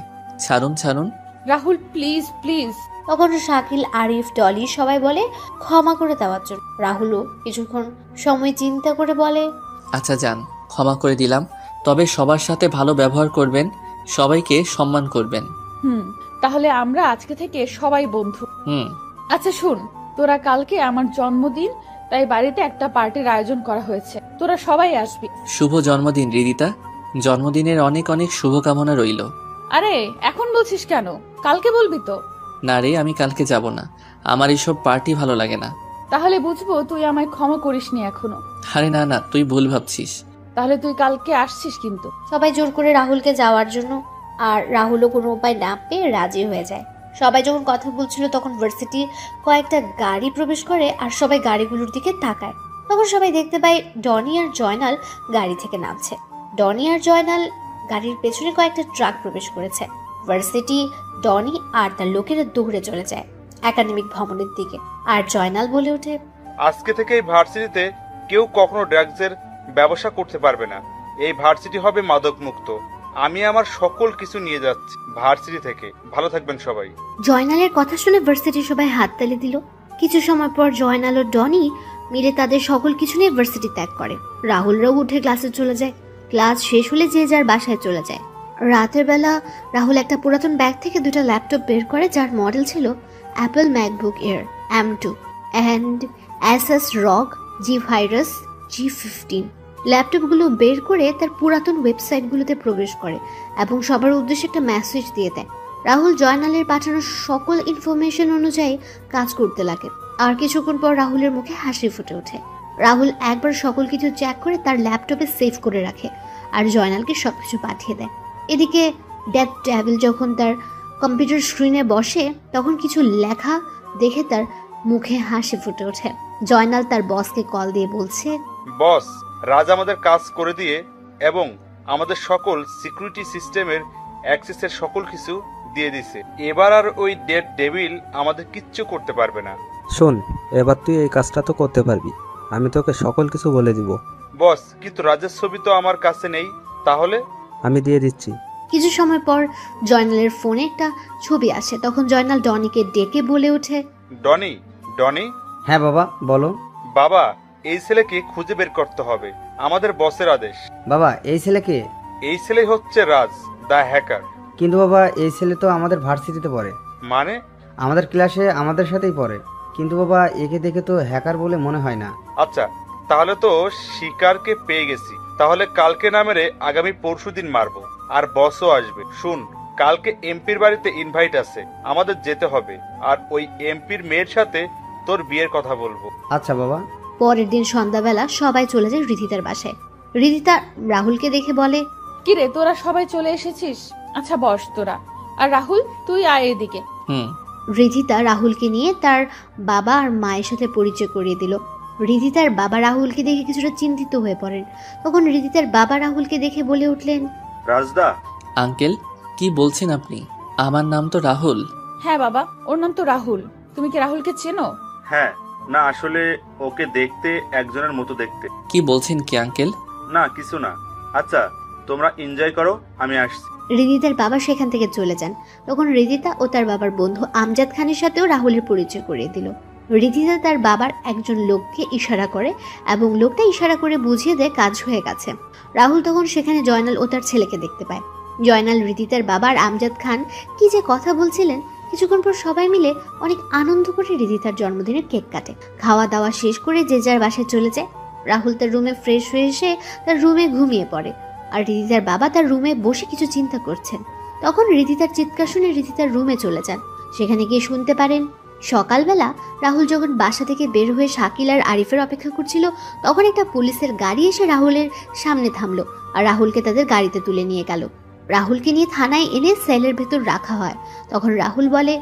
ছাড়ুন ছাড়ুন। Rahul please please. তখন শাকিল, আরিফ, ডলি সবাই বলে ক্ষমা করে দেওয়ার জন্য। রাহুলও কিছুক্ষণ সময় চিন্তা করে বলে, আচ্ছা যান, ক্ষমা করে দিলাম, তবে সবার সাথে ভালো ব্যবহার করবেন, সবাইকে সম্মান করবেন। তাহলে আমরা আজকে থেকে সবাই বন্ধু। হুম। আচ্ছা শুন, তোরা কালকে আমার জন্মদিন, তাই বাড়িতে একটা পার্টির আয়োজন করা হয়েছে, তোরা সবাই আসবি। শুভ জন্মদিন রিদিতা, জন্মদিনের অনেক অনেক শুভকামনা রইল। আরে এখন বলছিস কেন? কালকে বলবি তো? না রে, আমি কালকে যাব না, আমার এইসব পার্টি ভালো লাগে না। তাহলে বুঝবো তুই আমায় ক্ষমা করিসনি এখনো। আরে না না, তুই ভুল ভাবছিস। তাহলে তুই কালকে আসছিস কিন্তু। সবাই জোর করে রাহুলকে যাওয়ার জন্য, আর রাহুলও কোনো উপায় না পেয়ে রাজি হয়ে যায়। সবাই যখন কথা বলছিল তখন ভার্সিটি কয়েকটা গাড়ি প্রবেশ করে আর সবাই গাড়িগুলোর দিকে তাকায়। তখন সবাই দেখতে পায় ডনি আর জয়নাল গাড়ি থেকে নামছে। ডনি আর জয়নাল গাড়ির পেছনে কয়েকটা ট্রাক প্রবেশ করেছে। ভার্সিটি, ডনি আর তার লোকেরা দৌড়ে চলে যায় একাডেমিক ভবনের দিকে। আর জয়নাল বলে ওঠে, আজকে থেকে এই ভার্সিটিতে কেউ কখনো ড্রাগসের ব্যবসা করতে পারবে না, এই ভার্সিটি হবে মাদক মুক্ত। আমি আমার সকল কিছু নিয়ে যাচ্ছি ভার্সিটি থেকে, ভালো থাকবেন সবাই। জয়নালের কথা শুনে ভার্সিটির সবাই হাততালি দিল। কিছু সময় পর জয়নাল ও ডনি মিলে তাদের সকল কিছু নিয়ে ভার্সিটি ত্যাগ করে। রাহুলরাও উঠে ক্লাসে চলে যায়। ক্লাস শেষ হলে যে যার বাসায় চলে যায়। রাতের বেলা রাহুল একটা পুরাতন ব্যাগ থেকে দুটো ল্যাপটপ বের করে, যার মডেল ছিল Apple MacBook air M2 and Asus ROG Zephyrus G15। ল্যাপটপগুলো বের করে তার পুরাতন ওয়েবসাইটগুলোতে প্রবেশ করে এবং সবার উদ্দেশ্যে একটা মেসেজ দিয়ে দেয়। রাহুল জয়নালের পাঠানো সকল ইনফরমেশন অনুযায়ী কাজ করতে লাগে। আর কিছুক্ষণ পর রাহুলের মুখে হাসি ফুটে ওঠে। রাহুল একবার সকল কিছু চেক করে তার ল্যাপটপে সেভ করে রাখে আর জয়নালকে সবকিছু পাঠিয়ে দেয়। এদিকে ডেথ ডেভিল যখন তার কম্পিউটার স্ক্রিনে বসে তখন কিছু লেখা দেখে তার মুখে হাসি ফুটে ওঠে। জয়নাল তার বসকে কল দিয়ে বলছে, বস, রাজ আমাদের কাজ করে দিয়ে এবং আমাদের সকল সিকিউরিটি সিস্টেমের অ্যাক্সেসের সকল কিছু দিয়ে দিছে, এবার আর ওই ডেড ডেভিল আমাদের কিচ্ছু করতে পারবে না। শোন, এবার তুই এই কাজটা তো করতে পারবি, আমি তোকে সকল কিছু বলে দিব। বস, কিন্তু রাজের ছবি তো আমার কাছে নেই, তাহলে? আমি দিয়ে দিচ্ছি। কিছু সময় পর জয়নালের ফোনে একটা ছবি আসে। তখন জয়নাল ডনিকে ডেকে বলে ওঠে, ডনি, ডনি। হ্যাঁ বাবা, বলো। বাবা, এই ছেলেকে খুঁজে বের করতে হবে, আমাদের বসের আদেশ। বাবা, এই ছেলেকে? এই ছেলে হচ্ছে রাজ দা হ্যাকার। কিন্তু বাবা, এই ছেলে তো আমাদের ভার্সিটিতে পড়ে। মানে? আমাদের ক্লাসে আমাদের সাথেই পড়ে, কিন্তু বাবা একে দেখে তো হ্যাকার বলে মনে হয় না। আচ্ছা, তাহলে তো শিকারকে পেয়ে গেছি। তাহলে কালকে না মেরে আগামী পরশুদিন মারবো, আর বসও আসবে। শুন, কালকে এমপির বাড়িতে ইনভাইট আছে, আমাদের যেতে হবে, আর ওই এমপির মেয়ের সাথে তোর বিয়ের কথা বলবো। আচ্ছা বাবা। পরের দিন সন্ধ্যাবেলা সবাই চলে যায় রিধিতার বাসায়। রিধিতা রাহুলকে দেখে বলে, কিরে, তোরা সবাই চলে এসেছিস? আচ্ছা বস তোরা, আর রাহুল তুই আয় এদিকে। হুম। রিধিতা রাহুলকে নিয়ে তার বাবা আর মায়ের সাথে পরিচয় করিয়ে দিল। রিদিতার বাবা রাহুলকে দেখে কিছুটা চিন্তিত হয়ে পড়েন। তখন রিদিতার বাবা রাহুলকে দেখে বলে উঠলেন, রাজদা। আঙ্কেল, কি বলছেন আপনি? আমার নাম তো রাহুল। হ্যাঁ বাবা, ওর নাম তো রাহুল। তুমি কি রাহুলকে চেনো? হ্যাঁ, না আসলে ওকে দেখতে একজনের মতো দেখতে। কি বলছেন কি আঙ্কেল? না কিছু না। আচ্ছা, তোমরা এনজয় করো, আমি আসছি। রিদিতার বাবা সেখান থেকে চলে যান। তখন রিদিতা ও তার বাবার বন্ধু আমজাদ খানের সাথেও রাহুলের পরিচয় করিয়ে দিল। রিদিতা তার বাবার একজন লোককে ইশারা করে এবং লোকটা ইশারা করে বুঝিয়ে দেয় কাজ হয়ে গেছে। রাহুল তখন সেখানে জয়নাল ও তার ছেলেকে দেখতে পায়। জয়নাল রিদিতার বাবার আমজাদ খান কি যে কথা বলছিলেন। কিছুক্ষণ পর সবাই মিলে অনেক আনন্দ করে রিদিতার জন্মদিনের কেক কাটে। খাওয়া দাওয়া শেষ করে যে যার বাসায় চলে যায়। রাহুল তার রুমে ফ্রেশ হয়ে এসে তার রুমে ঘুমিয়ে পড়ে, আর রিদিতার বাবা তার রুমে বসে কিছু চিন্তা করছেন। তখন রিদিতার চিৎকার শুনে রিদিতার রুমে চলে যান। সেখানে গিয়ে শুনতে পারেন সকালবেলা রাহুল যখন বাসা থেকে বের হয়ে শাকিল আর আরিফের অপেক্ষা করছিল, তখন একটা পুলিশের গাড়ি এসে রাহুলের সামনে থামলো আর রাহুলকে তাদের গাড়িতে তুলে নিয়ে গেল। রাহুলকে নিয়ে থানায় এনে সেলের ভেতর রাখা হয়। তখন রাহুল বলে,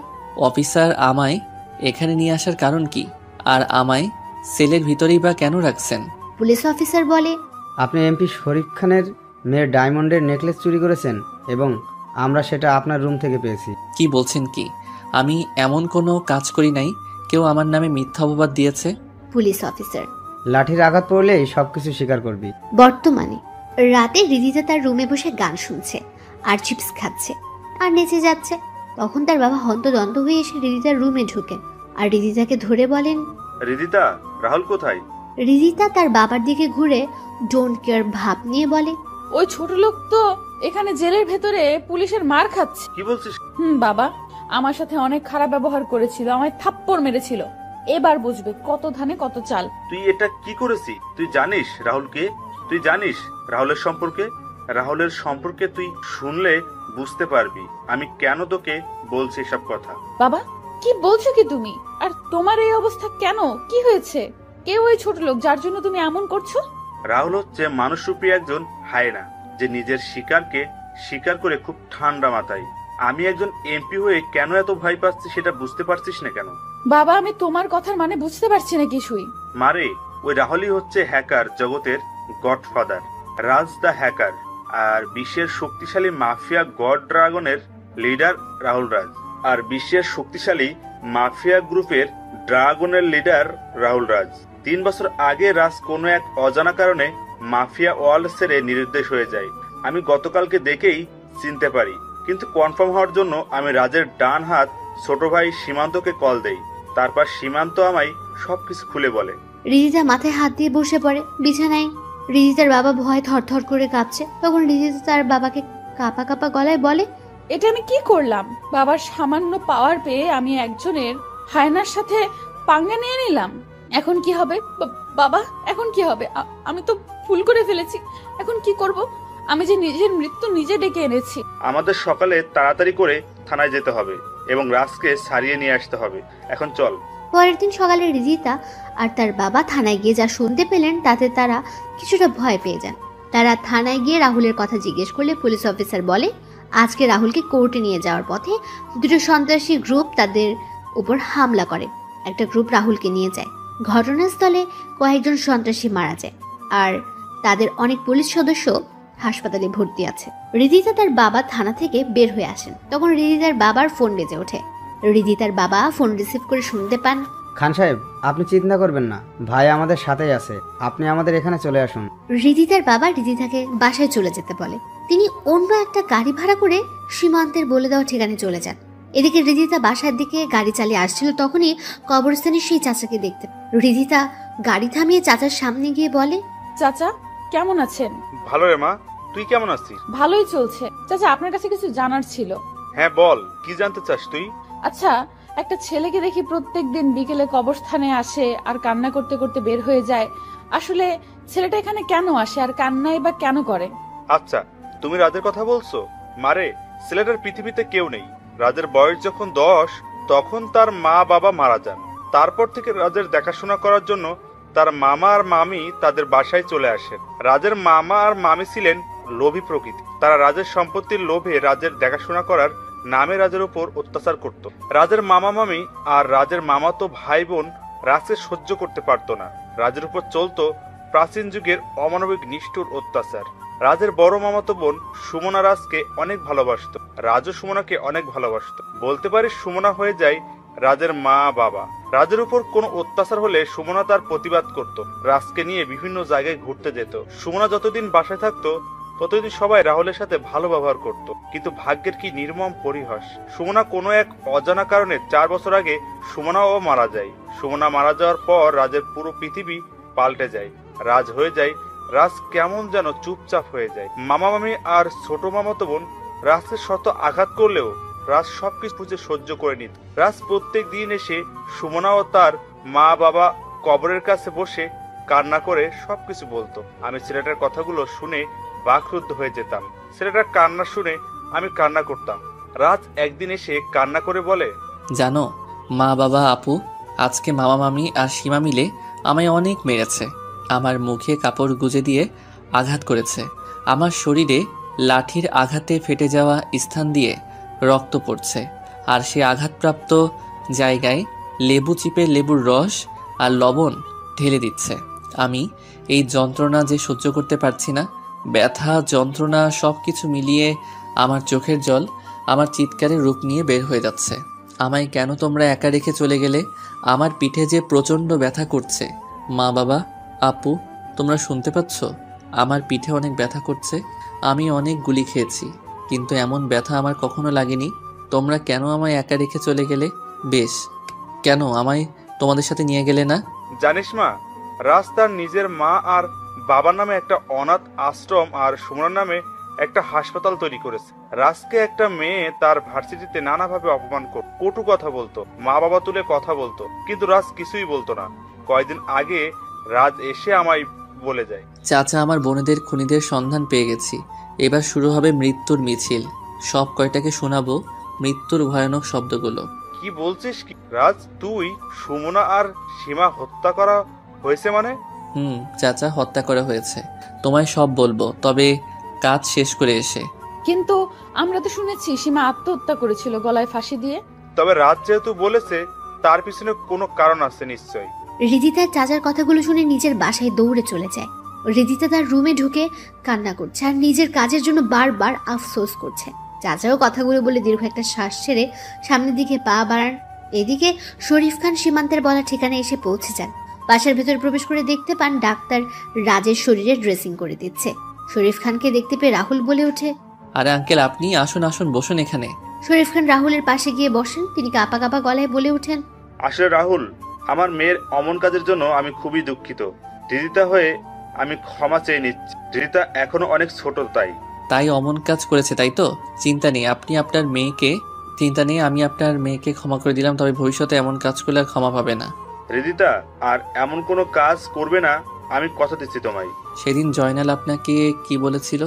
অফিসার আমায় এখানে নিয়ে আসার কারণ কি, আর আমায় সেলের ভিতরেই বা কেন রাখছেন? পুলিশ অফিসার বলে, আপনি এমপি শরীফ খানের মেয়ের ডায়মন্ডের নেকলেস চুরি করেছেন এবং আমরা সেটা আপনার রুম থেকে পেয়েছি। কি বলছেন কি? আমি এমন কোনো কাজ করি নাই। কেউ আমার নামে মিথ্যা অপবাদ দিয়েছে। পুলিশ অফিসার, লাঠির আঘাত পড়লেই সবকিছু স্বীকার করবি। বর্তমানে রাতে রিদিতা তার রুমে বসে গান শুনছে আর চিপস খাচ্ছে আর নেচে যাচ্ছে। তখন তার বাবা হন্তদন্ত হয়ে এসে রিদিতার রুমে ঢোকেন আর রিদিতাকে ধরে বলেন, রিদিতা, রাহুল কোথায়? রিদিতা তার বাবার দিকে ঘুরে ডোন্ট কেয়ার ভাব নিয়ে বলে, ওই ছোট লোক তো এখানে জেলের ভেতরে পুলিশের মার খাচ্ছে। কি বলছিস? বাবা, আমার সাথে অনেক খারাপ ব্যবহার করেছিল, আমায় থাপ্পড় মেরেছিল। এবার বুঝবে কত ধানে কত চাল। তুই এটা কি করেছিস? তুই জানিস রাহুলকে? তুই জানিস রাহুলের সম্পর্কে? রাহুলের সম্পর্কে তুই শুনলে বুঝতে পারবি আমি কেন তোকে বলছি এসব কথা। বাবা, কি বলছো কি তুমি? আর তোমার এই অবস্থা কেন? কি হয়েছে? কে ওই ছোট লোক যার জন্য তুমি এমন করছো? রাহুল হচ্ছে মানুষরূপী একজন হায়না, যে নিজের শিকারকে শিকার করে খুব ঠান্ডা মাথায়। আমি একজন এমপি হয়ে কেন এত ভয় পাচ্ছি সেটা বুঝতে পারছিস না কেন? বাবা, আমি তোমার কথার মানে বুঝতে পারছি না কিছুই। মারে, ওই রাহুলই হচ্ছে হ্যাকার জগতের গডফাদার, রাজ দা হ্যাকার, আর বিশ্বের শক্তিশালী মাফিয়া গড ড্রাগনের লিডার রাহুল রাজ, আর বিশ্বের শক্তিশালী মাফিয়া গ্রুপের ড্রাগনের লিডার রাহুল রাজ। 3 বছর আগে রাজ কোনো এক অজানা কারণে মাফিয়া ওয়ার্ল্ড ছেড়ে নিরুদ্দেশ হয়ে যায়। আমি গতকালকে দেখেই চিনতে পারি, কিন্তু কনফার্ম হওয়ার জন্য আমি রাজের ডান হাত ছোট ভাই সীমান্তকে কল দেই। তারপর সীমান্ত আমায় সবকিছু খুলে বলে। রিদিতা মাথায় হাত দিয়ে বসে পড়ে বিছানায়। রিদিতার বাবা ভয় থরথর করে কাঁপছে। তখন রিদিতা তার বাবাকে কাঁপা কাঁপা গলায় বলে, এটা আমি কি করলাম? বাবার সামান্য পাওয়ার পেয়ে আমি একজনের হায়নার সাথে পাঙ্গা নিয়ে নিলাম। এখন কি হবে বাবা? এখন কি হবে? আমি তো ভুল করে ফেলেছি। এখন কি করব? আমি যে নিজের মৃত্যু নিজে ডেকে এনেছি। আমাদের সকালে তাড়াতাড়ি করে থানায় যেতে হবে এবং রাজকে ছাড়িয়ে নিয়ে আসতে হবে। এখন চল। পরের দিন সকালে রিদিতা আর তার বাবা থানায় গিয়ে যা শুনতে পেলেন তাতে তারা কিছুটা ভয় পেয়ে যান। তারা থানায় গিয়ে রাহুলের কথা জিজ্ঞেস করলে পুলিশ অফিসার বলে, আজকে রাহুলকে কোর্টে নিয়ে যাওয়ার পথে দুটো সন্ত্রাসী গ্রুপ তাদের উপর হামলা করে। একটা গ্রুপ রাহুলকে নিয়ে যায়। ঘটনাস্থলে কয়েকজন সন্ত্রাসী মারা যায় আর তাদের অনেক পুলিশ সদস্য হাসপাতালে ভর্তি আছে। রিদিতা তার বাবা থানা থেকে বের হয়ে আসেন। তখন রিদিতার বাবার ফোন বেজে ওঠে। রিদিতার বাবা ফোন রিসিভ করে শুনতে পান, খান সাহেব, আপনি চিন্তা করবেন না, ভাই আমাদের সাথেই আছে, আপনি আমাদের এখানে চলে আসুন। রিদিতার বাবা রিদিতাকে বাসায় চলে যেতে বলে। তিনি অন্য একটা গাড়ি ভাড়া করে সীমান্তের বলে দেওয়া ঠিকানায় চলে যান। এদিকে রিদিতা বাসার দিকে গাড়ি চালিয়ে আসছিল, তখনই কবরস্থানে সেই চাচাকে দেখতে। রিদিতা গাড়ি থামিয়ে চাচার সামনে গিয়ে বলে, চাচা, কেমন আছেন? ভালো রে মা, তুই কেমন আছিস? ভালোই চলছে। চাচা, আপনার কাছে কিছু জানার ছিল। হ্যাঁ বল, কি জানতে চাস তুই? আচ্ছা, একটা ছেলেকে দেখি প্রত্যেকদিন বিকেলে কবরস্থানে আসে আর কান্না করতে করতে বের হয়ে যায়। আসলে ছেলেটা এখানে কেন আসে আর কান্নাই বা কেন করে? আচ্ছা, তুমি রাজের কথা বলছো? মারে, ছেলেটার পৃথিবীতে কেউ নেই। রাজের বয়স যখন 10 তখন তার মা বাবা মারা যান। তারপর থেকে রাজের দেখাশোনা করার জন্য তার মামা আর মামি তাদের বাসায় চলে আসেন। রাজের মামা আর মামি ছিলেন লোভী প্রকৃতি। তারা রাজের সম্পত্তির লোভে রাজের দেখাশোনা করার নামে রাজের উপর অত্যাচার করত। রাজের মামা মামি আর রাজের মামাতো ভাই বোন রাজকে সহ্য করতে পারতো না। রাজের উপর চলতো প্রাচীন যুগের অমানবিক নিষ্ঠুর অত্যাচার। রাজের বড় মামাতো বোন সুমনা রাজকে অনেক ভালোবাসতো, রাজও সুমনাকে অনেক ভালোবাসতো। বলতে পারি সুমনা হয়ে যায় রাজের মা বাবা। রাজের উপর কোনো অত্যাচার হলে সুমনা তার প্রতিবাদ করত, রাজকে নিয়ে বিভিন্ন জায়গায় ঘুরতে যেত। সুমনা যতদিন বাসায় থাকতো ততদিন সবাই রাহুলের সাথে ভালো ব্যবহার করত, কিন্তু ভাগ্যের কি নির্মম পরিহাস। সুমনা কোনো এক অজানা কারণে 4 বছর আগে সুমনাও মারা যায়। সুমনা মারা যাওয়ার পর রাজের পুরো পৃথিবী পাল্টে যায়। রাজ হয়ে যায়, রাজ কেমন যেন চুপচাপ হয়ে যায়। মামা মামি আর ছোট মামাতো বোন রাজকে শত আঘাত করলেও রাজ সবকিছু বুঝে সহ্য করে নিত। রাজ প্রত্যেক দিন এসে সুমনা ও তার মা বাবা কবরের কাছে বসে কান্না করে সবকিছু বলতো। আমি ছেলেটার কথাগুলো শুনে বাকরুদ্ধ হয়ে যেতাম। ছেলেটার কান্না শুনে আমি কান্না করতাম। রাজ একদিন এসে কান্না করে বলে, জানো মা বাবা আপু, আজকে মামা মামি আর সীমা মিলে আমায় অনেক মেরেছে। আমার মুখে কাপড় গুজে দিয়ে আঘাত করেছে। আমার শরীরে লাঠির আঘাতে ফেটে যাওয়া স্থান দিয়ে রক্ত পড়ছে, আর সে আঘাতপ্রাপ্ত জায়গায় লেবু চিপে লেবুর রস আর লবণ ঢেলে দিচ্ছে। আমি এই যন্ত্রণা যে সহ্য করতে পারছি না, ব্যথা যন্ত্রণা সব কিছু মিলিয়ে আমার চোখের জল আমার চিৎকারের রূপ নিয়ে বের হয়ে যাচ্ছে। আমায় কেন তোমরা একা রেখে চলে গেলে? আমার পিঠে যে প্রচণ্ড ব্যথা করছে। মা বাবা আপু, তোমরা শুনতে পাচ্ছ? আমার পিঠে অনেক ব্যথা করছে। আমি অনেক গুলি খেয়েছি, কিন্তু এমন ব্যথা আমার কখনো লাগেনি। তোমরা কেন আমায় একা রেখে চলে গেলে? বেশ, কেন আমায় তোমাদের সাথে নিয়ে গেলে না? জানিস মা, রাজ তার নিজের মা আর বাবার নামে একটা অনাথ আশ্রম আর সুমনার নামে একটা হাসপাতাল তৈরি করেছে। রাজকে একটা মেয়ে তার ভার্সিটিতে নানাভাবে অপমান করত, কটু কথা বলতো, মা বাবা তুলে কথা বলতো, কিন্তু রাজ কিছুই বলতো না। কয়েকদিন আগে রাজ এসে আমায় বলে যায়, চাচা, আমার বোনেদের খুনিদের সন্ধান পেয়ে গেছি। এবার শুরু হবে মৃত্যুর মিছিল। সব কয়টাকে শোনাবো মৃত্যুর ভয়ানক শব্দগুলো। কি বলছিস কি রাজ? তুই সুমনা আর সীমা হত্যা করা হয়েছে মানে? চাচা, হত্যা করা হয়েছে। তোমায় সব বলবো, তবে কাজ শেষ করে এসে। কিন্তু আমরা তো শুনেছি সীমা আত্মহত্যা করেছিল গলায় ফাঁসি দিয়ে। তবে রাজ যেহেতু বলেছে, তার পিছনে কোনো কারণ আছে নিশ্চয়ই। হৃদিতার চাচার কথাগুলো শুনে নিজের বাসায় দৌড়ে চলে যায়। হৃদিতা তার রুমে ঢুকে কান্না করছে আর নিজের কাজের জন্য বারবার আফসোস করছে। চাচাও কথাগুলো বলে দীর্ঘ একটা শ্বাস ছেড়ে সামনের দিকে পা বাড়ান। এদিকে শরীফ খান সীমান্তের বলা ঠিকানায় এসে পৌঁছে যান। বাসার ভেতর প্রবেশ করে দেখতে পান ডাক্তার রাজের শরীরে ড্রেসিং করে দিচ্ছে। শরীফ খানকে দেখতে পেয়ে রাহুল বলে ওঠে, আরে আঙ্কেল, আপনি আসুন আসুন, বসুন এখানে। শরীফ খান রাহুলের পাশে গিয়ে বসেন। তিনি কাঁপা কাঁপা গলায় বলে ওঠেন, আসলে রাহুল, আমার মেয়ের অমন কাজের জন্য আমি খুবই দুঃখিত। দিদিতা হয়ে আমি ক্ষমা চেয়ে নিচ্ছি। দিদিতা এখনো অনেক ছোট, তাই অমন কাজ করেছে, তাই তো? চিন্তা নেই, আপনি আপনার মেয়েকে আমি আপনার মেয়েকে ক্ষমা করে দিলাম। তবে ভবিষ্যতে এমন কাজ করলে আর ক্ষমা পাবে না। রিদিতা আর এমন কোনো কাজ করবে না, আমি কথা দিচ্ছি তোমায়। সেদিন জয়নাল আপনাকে কি বলেছিল?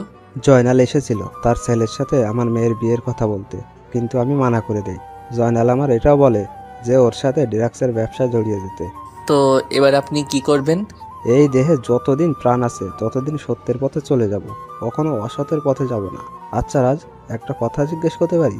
জয়নাল এসেছিল তার ছেলের সাথে আমার মেয়ের বিয়ের কথা বলতে, কিন্তু আমি মানা করে দেই। জয়নাল আমার এটাও বলে যে ওর সাথে ড্রাগসের ব্যবসা জড়িয়ে যেতে। তো এবার আপনি কি করবেন? এই দেহে যতদিন প্রাণ আছে ততদিন সত্যের পথে চলে যাব, কখনো অসতের পথে যাব না। আচ্ছা রাজ, একটা কথা জিজ্ঞেস করতে পারি?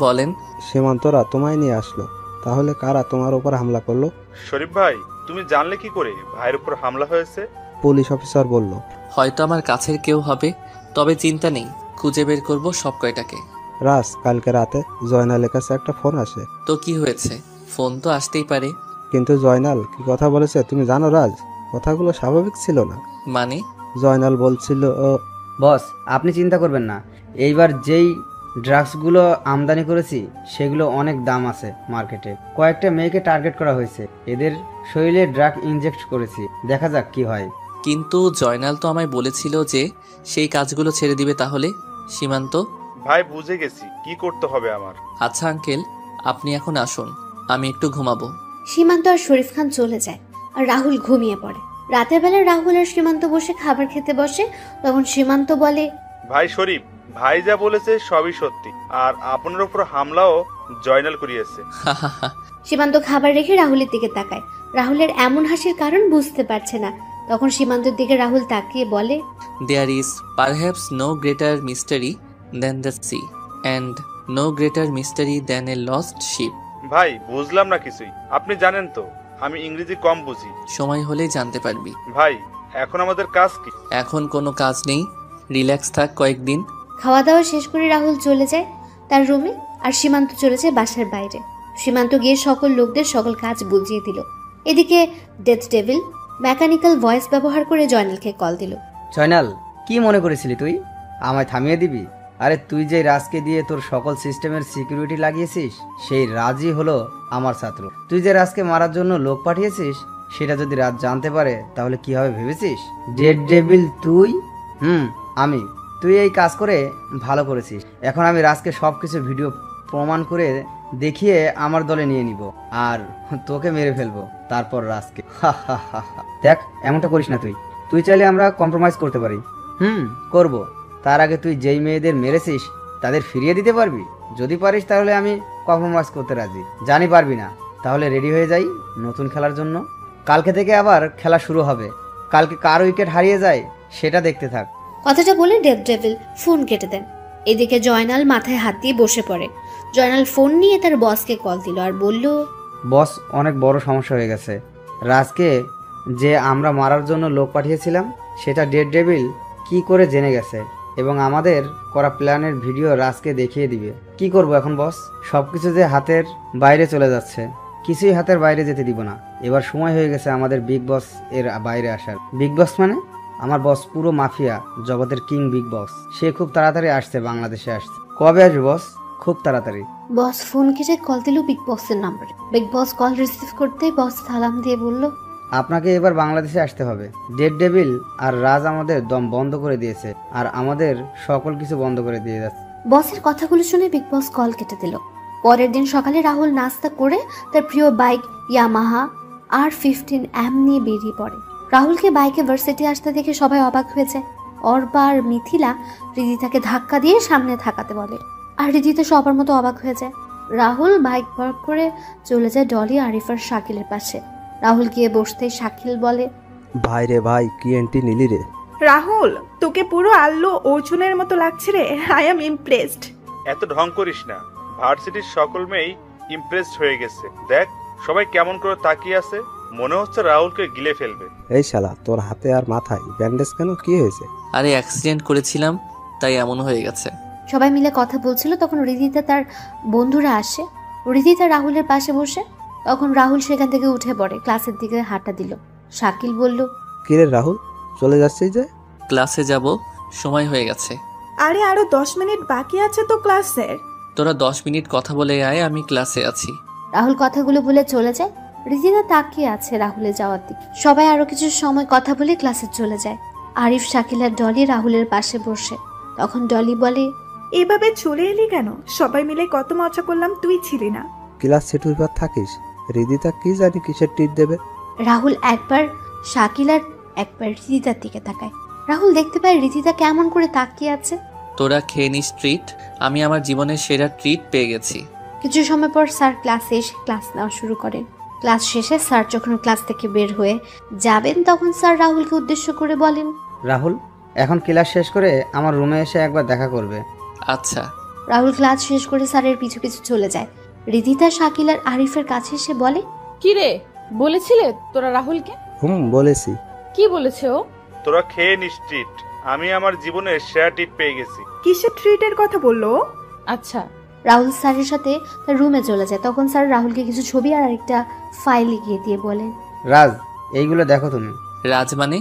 বলেন। সীমান্তরা তোমায় নিয়ে আসলো, তাহলে কারা তোমার উপর হামলা করলো? শরীফ ভাই, তুমি জানলে কি করে ভাইয়ের উপর হামলা হয়েছে? পুলিশ অফিসার বলল। হয়তো আমার কাছের কেউ হবে, তবে চিন্তা নেই, খুঁজে বের করব সব কয়টাকে। রাজ, কালকে রাতে জয়নালের কাছে একটা ফোন আসে। তো কি হয়েছে? ফোন তো আসতেই পারে। কিন্তু জয়নাল কি কথা বলেছে তুমি জানো রাজ? কথাগুলো স্বাভাবিক ছিল না। মানে? জয়নাল বলছিল, বস, আপনি চিন্তা করবেন না। এইবার যেই ড্রাগসগুলো আমদানি করেছি সেগুলো অনেক দাম আছে মার্কেটে। কয়েকটা মেয়েকে টার্গেট করা হয়েছে, এদের শরীরে ড্রাগ ইনজেক্ট করেছি, দেখা যাক কি হয়। কিন্তু জয়নাল তো আমায় বলেছিল যে সেই কাজগুলো ছেড়ে দিবে। তাহলে সীমান্ত ভাই, বুঝে গেছি কি করতে হবে আমার। আচ্ছা আঙ্কেল, আপনি এখন আসুন, আমি একটু ঘুমাবো। সীমান্ত আর শরীফ খান চলে যায় আর রাহুল ঘুমিয়ে পড়ে। রাতের বেলা রাহুল আর সীমান্ত বসে খাবার খেতে বসে। তখন সীমান্ত বলে, ভাই শরীফ, ভাই যা বলেছে সবই সত্যি, আর আপনার উপর হামলাও জয়নাল করিয়েছে। সীমান্ত খাবার রেখে রাহুলের দিকে তাকায়। রাহুলের এমন হাসির কারণ বুঝতে পারছে না। তখন সীমান্তের দিকে রাহুল তাকিয়ে বলে, There is perhaps no greater mystery than the sea, and no greater mystery than a lost ship. ভাই, বুঝলাম না কিছুই। আপনি জানেন তো আমি ইংরেজি কম বুঝি। সময় হলেই জানতে পারবি। ভাই, এখন আমাদের কাজ কি? এখন কোনো কাজ নেই, রিল্যাক্স থাক কয়েকদিন। খাওয়া দাওয়া শেষ করে রাহুল চলে যায় তার রুমে, আর সীমান্ত চলে যায় বাসার বাইরে। সীমান্ত গিয়ে সকল লোকদের সকল কাজ বুঝিয়ে দিল। এদিকে ডেথ ডেভিল মেকানিক্যাল ভয়েস ব্যবহার করে জয়নালকে কল দিল। জয়নাল, কি মনে করেছিলি তুই আমায় থামিয়ে দিবি? আরে তুই যে রাজকে দিয়ে তোর সকল সিস্টেমের সিকিউরিটি লাগিয়েছিস, সেই রাজই হলো আমার ছাত্র। তুই যে রাজকে মারার জন্য লোক পাঠিয়েছিস, সেটা যদি রাজ জানতে পারে তাহলে কি হবে ভেবেছিস? ডেড ডেভিল তুই? আমি। তুই এই কাজ করে ভালো করেছিস। এখন আমি রাজকে সবকিছু ভিডিও প্রমাণ করে দেখিয়ে আমার দলে নিয়ে নিব, আর তোকে মেরে ফেলবো, তারপর রাজকে। দেখ, এমনটা করিস না। তুই চাইলে আমরা কম্প্রোমাইজ করতে পারি। করব। তার আগে তুই যেই মেয়েদের মেরেছিস তাদের ফিরিয়ে দিতে পারবি? যদি পারিস তাহলে আমি কম্প্রোমাইজ করতে রাজি। জানি পারবি না, তাহলে রেডি হয়ে যাই নতুন খেলার জন্য। কালকে থেকে আবার খেলা শুরু হবে। কালকে কার উইকেট হারিয়ে যায় সেটা দেখতে থাক। কথাটা বলে ডেথ ডেভিল ফোন কেটে দেন। এদিকে জয়নাল মাথায় হাত দিয়ে বসে পড়ে। জয়নাল ফোন নিয়ে তার বসকে কল দিল আর বলল, বস, অনেক বড় সমস্যা হয়ে গেছে। রাজকে যে আমরা মারার জন্য লোক পাঠিয়েছিলাম, সেটা ডেড ডেভিল কি করে জেনে গেছে এবং আমাদের করা প্ল্যানের ভিডিও রাজকে দেখিয়ে দিবে। কি করব এখন বস? সবকিছু যে হাতের বাইরে চলে যাচ্ছে, কিছুই হাতের বাইরে যেতে দিব না। এবার সময় হয়ে গেছে আমাদের বিগ বস এর বাইরে আসার। বিগ বস মানে আমার বস, পুরো মাফিয়া জগতের কিং বিগ বস। সে খুব তাড়াতাড়ি আসছে, বাংলাদেশে আসছে। কবে আসবে বস? খুব তাড়াতাড়ি। বস ফোন কেটে কল দিল বিগ বসের নাম্বারে। বিগ বস কল রিসিভ করতে বস সালাম দিয়ে বলল, আপনাকে এবার বাংলাদেশে আসতে হবে। ডেড ডেভিল আর রাজ আমাদের দম বন্ধ করে দিয়েছে, আর আমাদের সকল কিছু বন্ধ করে দিয়ে যাচ্ছে। বসের কথাগুলো শুনে বিগ বস কল কেটে দিল। পরের দিন সকালে রাহুল নাস্তা করে তার প্রিয় বাইক ইয়ামাহা R15M নিয়ে বেরিয়ে পড়ে। রাহুলকে বাইকে ভার্সিটি আসতে দেখে সবাই অবাক হয়ে যায়। অর্বা আর মিথিলা রিদিতাকে ধাক্কা দিয়ে সামনে থাকাতে বলে, আর রিদিতা সবার মতো অবাক হয়ে যায়। রাহুল বাইক পার্ক করে চলে যায় ডলি, আরিফ আর শাকিলের পাশে। রাহুল গিয়ে বসতেই শাকিল বলে, ভাই রে ভাই, কি এন্ট্রি নিলি রে? রাহুল, তোকে পুরো আল্লু অর্জুনের মতো লাগছে রে। I am impressed. এত ঢং করিস না। ভার্সিটির সকল মেয়েই ইমপ্রেসড হয়ে গেছে। দেখ সবাই কেমন করে তাকিয়ে আছে, মনে হচ্ছে রাহুলকে গিলে ফেলবে। এই শালা, তোর হাতে আর মাথায় ব্যান্ডেজ কেন? কি হয়েছে? আরে অ্যাক্সিডেন্ট করেছিলাম, তাই এমন হয়ে গেছে। সবাই মিলে কথা বলছিল, তখন রিদিতা তার বন্ধুরা আসে। রিদিতা রাহুলের পাশে বসে। তখন রাহুল সেখান থেকে উঠে পড়ে, ক্লাসের দিকে হাঁটা দিল। শাকিল বলল, কিরে রাহুল, চলে যাচ্ছিস যে? ক্লাসে যাব, সময় হয়ে গেছে। আরে আরো 10 মিনিট বাকি আছে তো ক্লাসের। তোরা 10 মিনিট কথা বলে আয়, আমি ক্লাসে আছি। রাহুল কথাগুলো বলে চলে যায়। রিদিতা তাকিয়ে আছে রাহুলের যাওয়ার দিকে। সবাই আরো কিছু সময় কথা বলে ক্লাসে চলে যায়। আরিফ, শাকিল আর ডলি রাহুলের পাশে বসে। তখন ডলি বলে, এভাবে চলে এলি কেন? সবাই মিলে কত মজা করলাম, তুই ছিলি না। ক্লাস সেটুর পর থাকিস। রিদিতা কি জানি কিসের ট্রিট দেবে। রাহুল একবার শাকিল আর একবার রিদিতার দিকে তাকায়। রাহুল দেখতে পায় রিদিতা কেমন করে তাকিয়ে আছে। তোরা খেয়ে নিস ট্রিট, আমি আমার জীবনের সেরা ট্রিট পেয়ে গেছি। কিছু সময় পর স্যার ক্লাসে এসে ক্লাস নেওয়া শুরু করেন। ক্লাস শেষে স্যার যখন ক্লাস থেকে বের হয়ে যাবেন, তখন স্যার রাহুলকে উদ্দেশ্য করে বলেন, রাহুল, এখন ক্লাস শেষ করে আমার রুমে এসে একবার দেখা করবে। আচ্ছা। রাহুল ক্লাস শেষ করে স্যারের পিছু পিছু চলে যায়। রিদিতা, শাকিল আর আরিফের কাছে এসে বলে, কি রে, বলেছিলে তোরা রাহুলকে? বলেছি। কি বলেছে ও? তোরা খেয়ে নিস ট্রিট, আমি আমার জীবনের সেরা ট্রিট পেয়ে গেছি। কিসের ট্রিটের কথা বললো? আচ্ছা। রাহুল স্যারের সাথে তার রুমে চলে যায়। তখন স্যার রাহুলকে কিছু ছবি আর একটা ফাইল লিখিয়ে দিয়ে বলেন, রাজ, এইগুলো দেখো তুমি। রাজ মানে?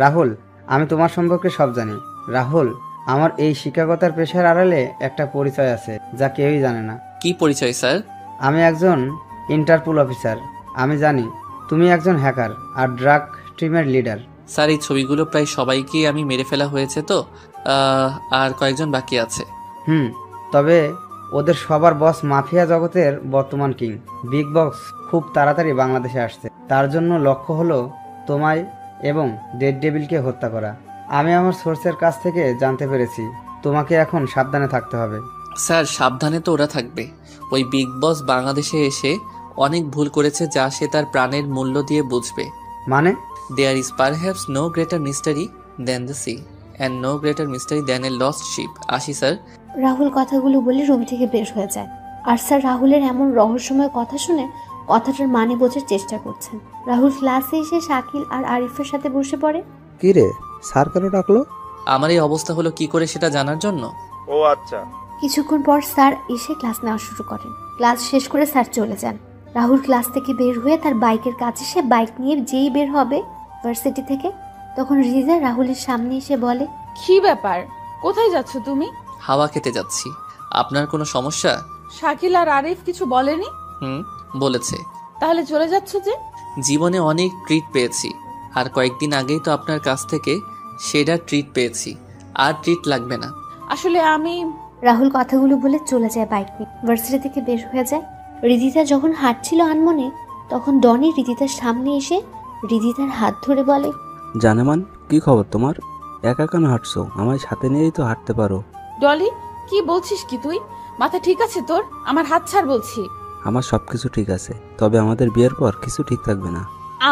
রাহুল, আমি তোমার সম্পর্কে সব জানি। রাহুল, আমার এই শিক্ষকতার পেশার আড়ালে একটা পরিচয় আছে যা কেউই জানে না। কি পরিচয় স্যার? আমি একজন ইন্টারপোল অফিসার। আমি জানি তুমি একজন হ্যাকার আর ড্রাগ টিমের লিডার। স্যার, এই ছবিগুলো প্রায় সবাইকে আমি মেরে ফেলা হয়েছে তো, আর কয়েকজন বাকি আছে। তবে ওদের সবার বস মাফিয়া জগতের বর্তমান কিং বিগ বস খুব তাড়াতাড়ি বাংলাদেশে আসছে। তার জন্য লক্ষ্য হলো তোমায় এবং ডেড ডেভিলকে হত্যা করা। আমি আমার সোর্সের কাছ থেকে জানতে পেরেছি তোমাকে এখন সাবধানে থাকতে হবে। স্যার, সাবধানে তো ওরা থাকবে। ওই বিগ বস বাংলাদেশে এসে অনেক ভুল করেছে, যা সে তার প্রাণের মূল্য দিয়ে বুঝবে। মানে? There is perhaps no greater mystery than the sea and no greater mystery than a lost ship. আসি স্যার। রাহুল কথাগুলো বলে রুম থেকে বের হয়ে যায়। আর স্যার রাহুলের এমন রহস্যময় কথা শুনে কথাটার মানে বোঝার চেষ্টা করছেন। রাহুল ক্লাসে এসে শাকিল আর আরিফের সাথে বসে পড়ে। কি রে, স্যার কেন ডাকলো? আমার এই অবস্থা হলো কি করে সেটা জানার জন্য। ও আচ্ছা। কিছুক্ষণ পর স্যার এসে ক্লাস নেওয়া শুরু করেন। ক্লাস শেষ করে স্যার চলে যান। রাহুল ক্লাস থেকে বের হয়ে তার বাইকের কাছে সে বাইক নিয়ে যেই বের হবে ভার্সিটি থেকে, তখন রিজা রাহুলের সামনে এসে বলে, কি ব্যাপার, কোথায় যাচ্ছ তুমি? হাওয়া খেতে যাচ্ছি। আপনার কোনো সমস্যা? শাকিল আর আরিফ কিছু বলেনি? বলেছে। তাহলে চলে যাচ্ছ যে? জীবনে অনেক ট্রিট পেয়েছি, আর কয়েকদিন আগেই তো আপনার কাছ থেকে সেটা ট্রিট পেয়েছি, আর ট্রিট লাগবে না। আসলে আমি... রাহুল কথাগুলো বলে চলে যায় বাইক নিয়ে। ভার্সিটি থেকে বের হয়ে যায়। রিদিতা যখন হাঁটছিল আনমনে, তখন ডনি রিদিতার সামনে এসে রিদিতার হাত ধরে বলে, জানেমান, কি খবর তোমার? একা কেন হাঁটছো? আমায় সাথে নিয়েই তো হাঁটতে পারো। ডলি, কি বলছিস কি তুই? মাথা ঠিক আছে তোর? আমার হাত ছাড় বলছি। আমার সবকিছু ঠিক আছে, তবে আমাদের বিয়ের পর কিছু ঠিক থাকবে না।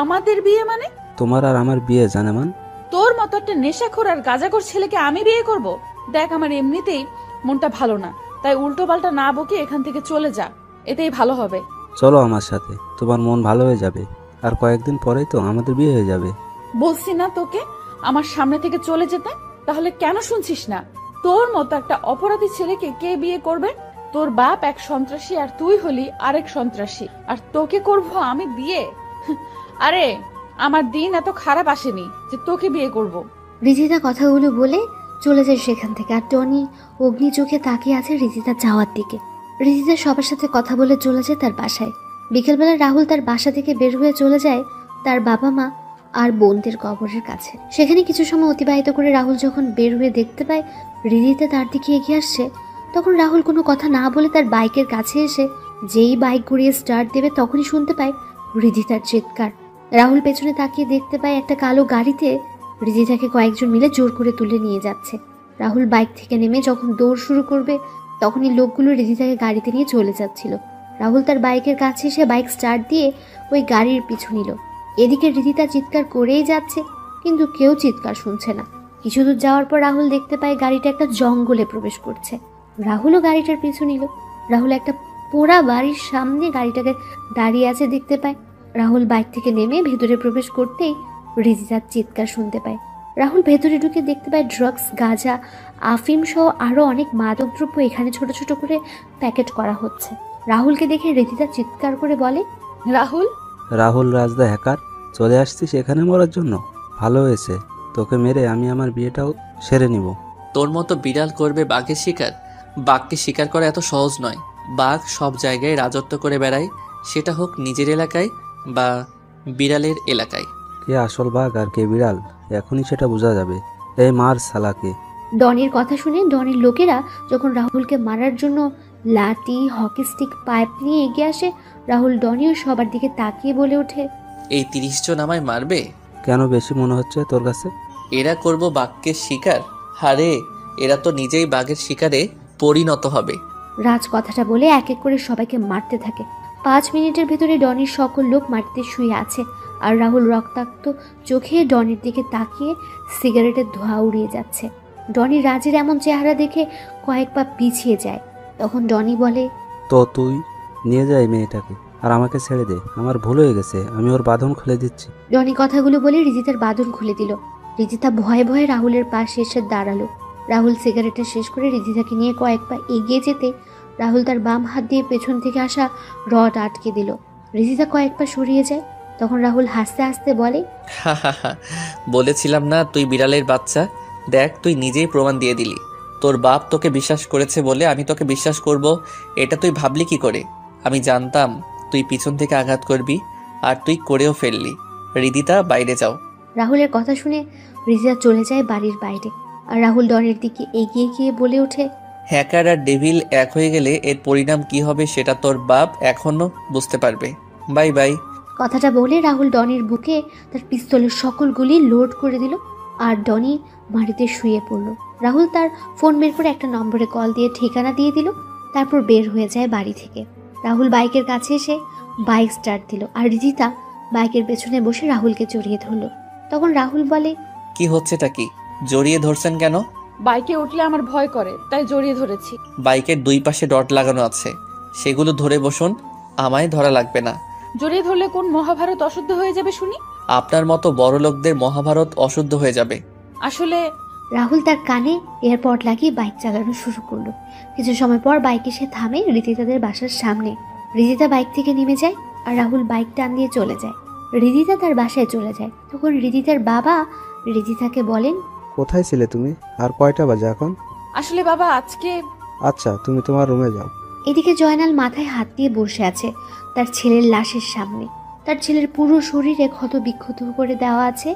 আমাদের বিয়ে মানে? তোমার আর আমার বিয়ে জানেমান। তোর মতো একটা নেশাখোর আর গাঁজাখোর ছেলেকে আমি বিয়ে করব? দেখ, আমার এমনিতেই মনটা ভালো না, তাই উল্টো পাল্টা না বকে এখান থেকে চলে যা, এতেই ভালো হবে। চলো আমার সাথে, তোমার মন ভালো হয়ে যাবে, আর কয়েকদিন পরেই তো আমাদের বিয়ে হয়ে যাবে। বলছি না তোকে আমার সামনে থেকে চলে যেতে? তাহলে কেন শুনছিস না? তোর মতো একটা অপরাধী ছেলেকে কে বিয়ে করবে? তোর বাপ এক সন্ত্রাসী আর তুই হলি আরেক সন্ত্রাসী, আর তোকে করব আমি বিয়ে? আরে আমার দিন এত খারাপ আসেনি যে তোকে বিয়ে করব। রিদিতা কথাগুলো বলে চলে যায় সেখান থেকে। আর টনি অগ্নি চোখে তাকিয়ে আছে রিদিতা যাওয়ার দিকে। রিদিতা সবার সাথে কথা বলে চলে যায় তার বাসায়। বিকেলবেলা রাহুল তার বাসা থেকে বের হয়ে চলে যায় তার বাবা মা আর বোনদের কবরের কাছে। সেখানে কিছু সময় অতিবাহিত করে রাহুল যখন বের হয়ে দেখতে পায় রিদিতা তার দিকে এগিয়ে আসছে, তখন রাহুল কোনো কথা না বলে তার বাইকের কাছে এসে যেই বাইক ঘুরিয়ে স্টার্ট দেবে তখনই শুনতে পায় রিদিতার চিৎকার। রাহুল পেছনে তাকিয়ে দেখতে পায় একটা কালো গাড়িতে রিদিতাকে কয়েকজন মিলে জোর করে তুলে নিয়ে যাচ্ছে। রাহুল বাইক থেকে নেমে যখন দৌড় শুরু করবে তখনই লোকগুলো রিদিতাকে গাড়িতে নিয়ে চলে যাচ্ছিল। রাহুল তার বাইকের কাছে এসে বাইক স্টার্ট দিয়ে ওই গাড়ির পিছু নিল। এদিকে রিদিতা চিৎকার করেই যাচ্ছে, কিন্তু কেউ চিৎকার শুনছে না। কিছু দূর যাওয়ার পর রাহুল দেখতে পায় গাড়িটা একটা জঙ্গলে প্রবেশ করছে। রাহুলও গাড়িটার পিছু নিল। রাহুল একটা পোড়া বাড়ির সামনে গাড়িটাকে দাঁড়িয়ে আছে দেখতে পায়। রাহুল বাইক থেকে নেমে ভেতরে প্রবেশ করতেই রিদিতার চিৎকার শুনতে পায়। রাহুল ভেতরে ঢুকে দেখতে পায় ড্রাগস, গাঁজা, আফিম সহ আরও অনেক মাদকদ্রব্য এখানে ছোট ছোট করে প্যাকেট করা হচ্ছে। রাহুলকে দেখে রিদিতা চিৎকার করে বলে, রাহুল! রাহুল রাজদা হ্যাকার, চলে আসছিস এখানে মরার জন্য? ভালো হয়েছে, তোকে মেরে আমি আমার বিয়েটাও সেরে নিব। তোর মতো বিড়াল করবে বাঘের শিকার? বাঘকে শিকার করা এত সহজ নয়। বাঘ সব জায়গায় রাজত্ব করে বেড়ায়, সেটা হোক নিজের এলাকায় বা বিড়ালের এলাকায়। কে আসল বাঘ আর কে বিড়াল এখনই সেটা বোঝা যাবে। এই মার সালাকে। ডনির কথা শুনে ডনির লোকেরা যখন রাহুলকে মারার জন্য লাঠি, হকি স্টিক, পাইপ নিয়ে এগিয়ে আসে, রাহুল ডনিও সবার দিকে তাকিয়ে বলে ওঠে, এই 30 জন আমায় মারবে? কেন বেশি মনে হচ্ছে তোর কাছে? এরা করব বাঘকে শিকার? হারে, এরা তো নিজেই বাঘের শিকারে পরিণত হবে। রাজ কথাটা বলে এক এক করে সবাইকে মারতে থাকে। 5 মিনিটের ভেতরে ডনির সকল লোক মাটিতে শুয়ে আছে, আর রাহুল রক্তাক্ত চোখে ডনির দিকে তাকিয়ে সিগারেটের ধোঁয়া উড়িয়ে যাচ্ছে। ডনি রাজের এমন চেহারা দেখে কয়েক পা পিছিয়ে যায়। তখন ডনি বলে, তো তুই নিয়ে যাই মেয়েটাকে, আর আমাকে ছেড়ে দে। আমার ভুল হয়ে গেছে, আমি ওর বাঁধন খুলে দিচ্ছি। ডনি কথাগুলো বলে রিজিতার বাঁধন খুলে দিল। রিজিতা ভয়ে ভয়ে রাহুলের পাশে এসে দাঁড়ালো। রাহুল সিগারেটটা শেষ করে রিজিতাকে নিয়ে কয়েক পা এগিয়ে যেতে রাহুল তার বাম হাত দিয়ে পেছন থেকে আসা রড আটকে দিল। রিজিতা কয়েক পা সরিয়ে যায়। তখন রাহুল হাসতে হাসতে বলে, বলেছিলাম না তুই বিড়ালের বাচ্চা? দেখ, তুই নিজেই প্রমাণ দিয়ে দিলি। তোর বাপ তোকে বিশ্বাস করেছে বলে আমি তোকে বিশ্বাস করব, এটা তুই ভাবলি কি করে? আমি জানতাম তুই পিছন থেকে আঘাত করবি, আর তুই করেও ফেললি। রিদিতা, বাইরে যাও। রাহুলের কথা শুনে রিজিতা চলে যায় বাড়ির বাইরে। আর রাহুল ডনের দিকে এগিয়ে গিয়ে বলে ওঠে, হ্যাকার আর ডেভিল এক হয়ে গেলে এর পরিণাম কি হবে সেটা তোর বাপ এখনো বুঝতে পারবে। Bye bye. কথাটা বলে রাহুল ডনির বুকে তার পিস্তলের সকল গুলি লোড করে দিল, আর ডনি মাটিতে শুয়ে পড়ল। রাহুল তার ফোন বের করে একটা নম্বরে কল দিয়ে ঠিকানা দিয়ে দিল, তারপর বের হয়ে যায় বাড়ি থেকে। রাহুল বাইকের কাছে এসে বাইক স্টার্ট দিল, আর রিজিতা বাইকের পেছনে বসে রাহুলকে জড়িয়ে ধরল। তখন রাহুল বলে, কি হচ্ছেটা কি? জড়িয়ে ধরছেন কেন? বাইকে উঠলে আমার ভয় করে, তাই জড়িয়ে ধরেছি। বাইকের দুই পাশে ডট লাগানো আছে, সেগুলো ধরে বসুন, আমায় ধরা লাগবে না। জড়িয়ে ধরলে কোন মহাভারত অশুদ্ধ হয়ে যাবে শুনি? আপনার মতো বড় লোকদের মহাভারত অশুদ্ধ হয়ে যাবে। আসলে রাহুল তার কানে এয়ারপড লাগিয়ে বাইক চালানো শুরু করলো। কিছু সময় পর বাইক এসে থামে রিদিতাদের বাসার সামনে। রিদিতা বাইক থেকে নেমে যায় আর রাহুল বাইক টান দিয়ে চলে যায়। রিদিতা তার বাসায় চলে যায়। তখন রিদিতার বাবা রিদিতাকে বলেন, কোথায় ছিলে তুমি? আর কয়টা বাজে এখন? আসলে বাবা আজকে আচ্ছা, তুমি তোমার রুমে যাও। এদিকে জয়নাল মাথায় হাত দিয়ে বসে আছে তার ছেলের লাশের সামনে। তার ছেলের পুরো শরীরে ক্ষত বিক্ষত করে দেওয়া আছে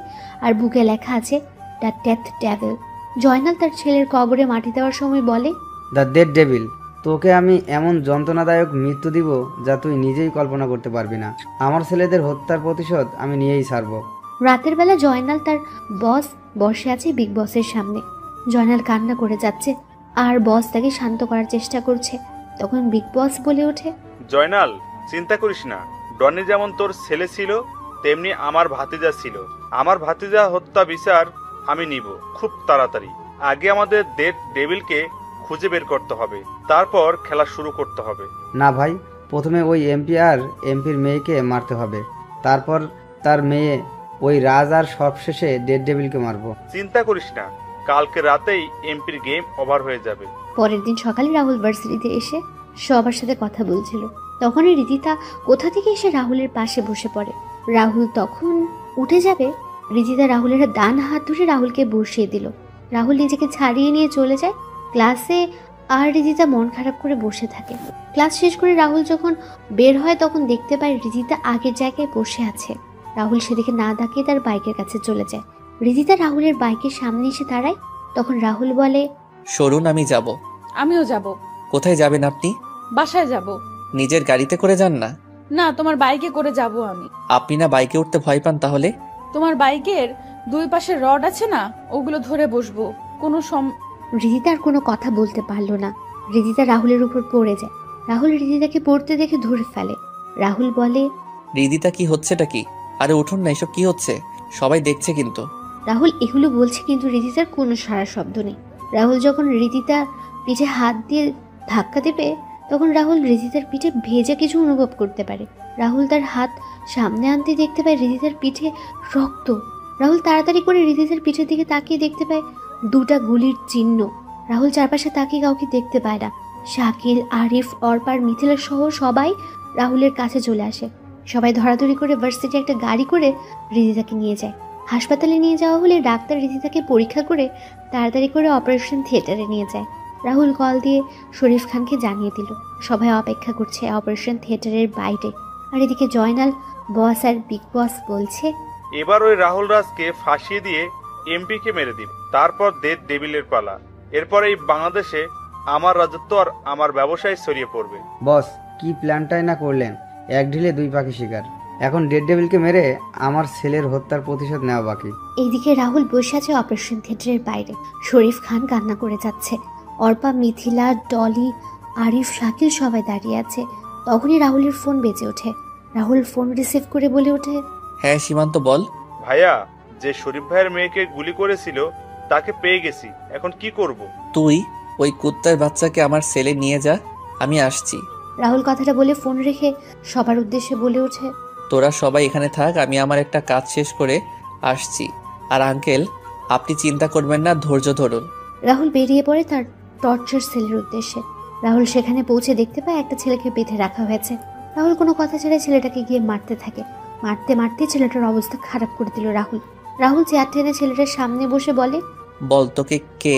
আর বুকে লেখা আছে দ্য ডেথ ডেভিল। জয়নাল তার ছেলের কবরে মাটি দেওয়ার সময় বলে, দ্য ডেড ডেভিল, তোকে আমি এমন যন্ত্রণাদায়ক মৃত্যু দিব যা তুই নিজেই কল্পনা করতে পারবি না। আমার ছেলেদের হত্যার প্রতিশোধ আমি নিয়েই ছাড়ব। রাতের বেলা জয়নাল তার বস বসে আছে বিগ বসের সামনে। জয়নাল কান্না করে যাচ্ছে আর বস তাকে শান্ত করার চেষ্টা করছে। তখন বিগ বস বলে ওঠে, জয়নাল, চিন্তা করিস না। ডনি যেমন তোর ছেলে ছিল তেমনি আমার ভাতিজা ছিল। আমার ভাতিজা হত্যা বিচার আমি নিব খুব তাড়াতাড়ি। আগে আমাদের ডেড ডেভিলকে খুঁজে বের করতে হবে, তারপর খেলা শুরু করতে হবে। না ভাই, প্রথমে ওই এমপি আর এমপির মেয়েকে মারতে হবে, তারপর তার মেয়ে ওই রাজ, আর সবশেষে ডেড ডেভিলকে মারবো। চিন্তা করিস না, কালকে রাতেই এমপির গেম ওভার হয়ে যাবে। পরের দিন সকালে রাহুল ভার্সিটিতে এসে সবার সাথে কথা বলছিল। তখনই রিদিতা কোথা থেকে এসে রাহুলের পাশে বসে পড়ে। রাহুল তখন উঠে যাবে, রিদিতা রাহুলের ডান হাত ধরে রাহুলকে বসিয়ে দিল। রাহুল নিজেকে ছাড়িয়ে নিয়ে চলে যায় ক্লাসে, আর রিদিতা মন খারাপ করে বসে থাকে। ক্লাস শেষ করে রাহুল যখন বের হয় তখন দেখতে পায় রিদিতা আগের জায়গায় বসে আছে। রাহুল সেদিকে না তাকিয়ে তার বাইকের কাছে চলে যায়। রিদিতা রাহুলের বাইকের সামনে এসে দাঁড়ায়। তখন রাহুল বলে, সরুন, আমি যাব। আমিও যাব। কোথায় যাবেন আপনি? বাসায় যাব। নিজের গাড়িতে করে যান না? না, তোমার বাইকে করে যাব আমি। আপনি না বাইকে উঠতে ভয় পান, তাহলে? তোমার বাইকের দুই পাশে রড আছে না, ওগুলো ধরে বসবো। রিদিতা আর কোনো কথা বলতে পারলো না। রিদিতা রাহুলের উপর পড়ে যায়। রাহুল রিদিতাকে পড়তে দেখে ধরে ফেলে। রাহুল বলে, রিদিতা, কি হচ্ছেটা কি? আরে উঠুন না, এসব কি হচ্ছে? সবাই দেখছে কিন্তু। রাহুল এগুলো বলছে কিন্তু রিদিতার কোনো সারা শব্দ নেই। রাহুল যখন রিদিতা পিঠে হাত দিয়ে ধাক্কা দেবে তখন রাহুল রিদিতার পিঠে ভেজা কিছু অনুভব করতে পারে। রাহুল তার হাত সামনে আনতে দেখতে পায় রিদিতার পিঠে রক্ত। রাহুল তাড়াতাড়ি করে রিদিতার পিঠের দিকে তাকিয়ে দেখতে পায় দুটা গুলির চিহ্ন। রাহুল চারপাশে তাকিয়ে কাউকে দেখতে পায় না। শাকিল, আরিফ, অর্পার, মিথিলা সহ সবাই রাহুলের কাছে চলে আসে। সবাই ধরাধরি করে ভার্সিটি একটা গাড়ি করে রিদিতাকে নিয়ে যায়। হাসপাতালে নিয়ে যাওয়া হলে ডাক্তার রিদিতাকে পরীক্ষা করে তাড়াতাড়ি করে অপারেশন থিয়েটারে নিয়ে যায়। রাহুল কল দিয়ে শরীফ খানকে জানিয়ে দিল। সবাই অপেক্ষা করছে অপারেশন থিয়েটারের বাইরে। আর এদিকে জয়নাল, বস আর বিগ বস বলছে, এবার ওই রাহুল রাজকে ফাঁসিয়ে দিয়ে এমপি কে মেরে দিব, তারপর ডেড ডেভিলের পালা। এরপর এই বাংলাদেশে আমার রাজত্ব আর আমার ব্যবসায় ছড়িয়ে পড়বে। বস, কি প্ল্যানটাই না করলেন! এক ঢিলে দুই পাখি শিকার। এখন ডেড ডেভিলকে মেরে আমার ছেলের হত্যার প্রতিশোধ নেওয়া বাকি। এইদিকে রাহুল বসে আছে অপারেশন থিয়েটারের বাইরে। শরীফ খান কান্না করে যাচ্ছে। অর্পা, মিথিলা, ডলি, আরিফ, শাকিল সবাই দাঁড়িয়ে আছে। তখনই রাহুলের ফোন বেজে ওঠে। রাহুল ফোন রিসিভ করে বলে ওঠে, হ্যাঁ সীমান্ত, বল। ভাইয়া, যে শরীফ ভাইয়ের মেয়েকে গুলি করেছিল তাকে পেয়ে গেছি, এখন কি করব? তুই ওই কুত্তার বাচ্চাকে আমার সেলে নিয়ে যা, আমি আসছি। রাহুল কথাটা বলে ফোন রেখে সবার উদ্দেশ্যে বলে ওঠে, তোরা সবাই এখানে থাক, আমি আমার একটা কাজ শেষ করে আসছি। আর আঙ্কেল, আপনি চিন্তা করবেন না, ধৈর্য ধরুন। রাহুল বেরিয়ে পড়ে তার টর্চার সেলের উদ্দেশ্যে। রাহুল সেখানে পৌঁছে দেখতে পায় একটা ছেলেকে বেঁধে রাখা হয়েছে। রাহুল কোনো কথা ছাড়া ছেলেটাকে গিয়ে মারতে থাকে। মারতে মারতে ছেলেটার অবস্থা খারাপ করে দিল রাহুল। রাহুল চেয়ার টেনে ছেলেটার সামনে বসে বলে, বল, তোকে কে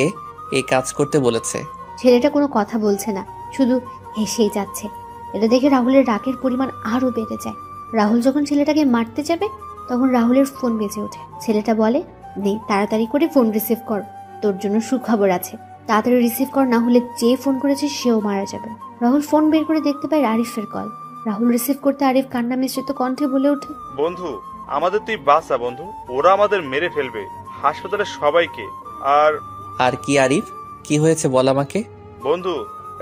এই কাজ করতে বলেছে? ছেলেটা কোনো কথা বলছে না, শুধু হেসেই যাচ্ছে। এটা দেখে রাহুলের রাগের পরিমাণ আরও বেড়ে যায়। রাহুল যখন ছেলেটাকে মারতে যাবে তখন রাহুলের ফোন বেজে ওঠে। ছেলেটা বলে, নে তাড়াতাড়ি করে ফোন রিসিভ কর, তোর জন্য সুখবর আছে। তাড়াতাড়ি রিসিভ কর, না হলে যে ফোন করেছে সেও মারা যাবে। রাহুল ফোন বের করে দেখতে পায় আরিফের কল। রাহুল রিসিভ করতে আরিফ কান্না মিশ্রিত কণ্ঠে বলে ওঠে, বন্ধু, আমাদের তুই বাঁচা বন্ধু, ওরা আমাদের মেরে ফেলবে, হাসপাতালের সবাইকে। আর কি আরিফ, কি হয়েছে বল আমাকে। বন্ধু,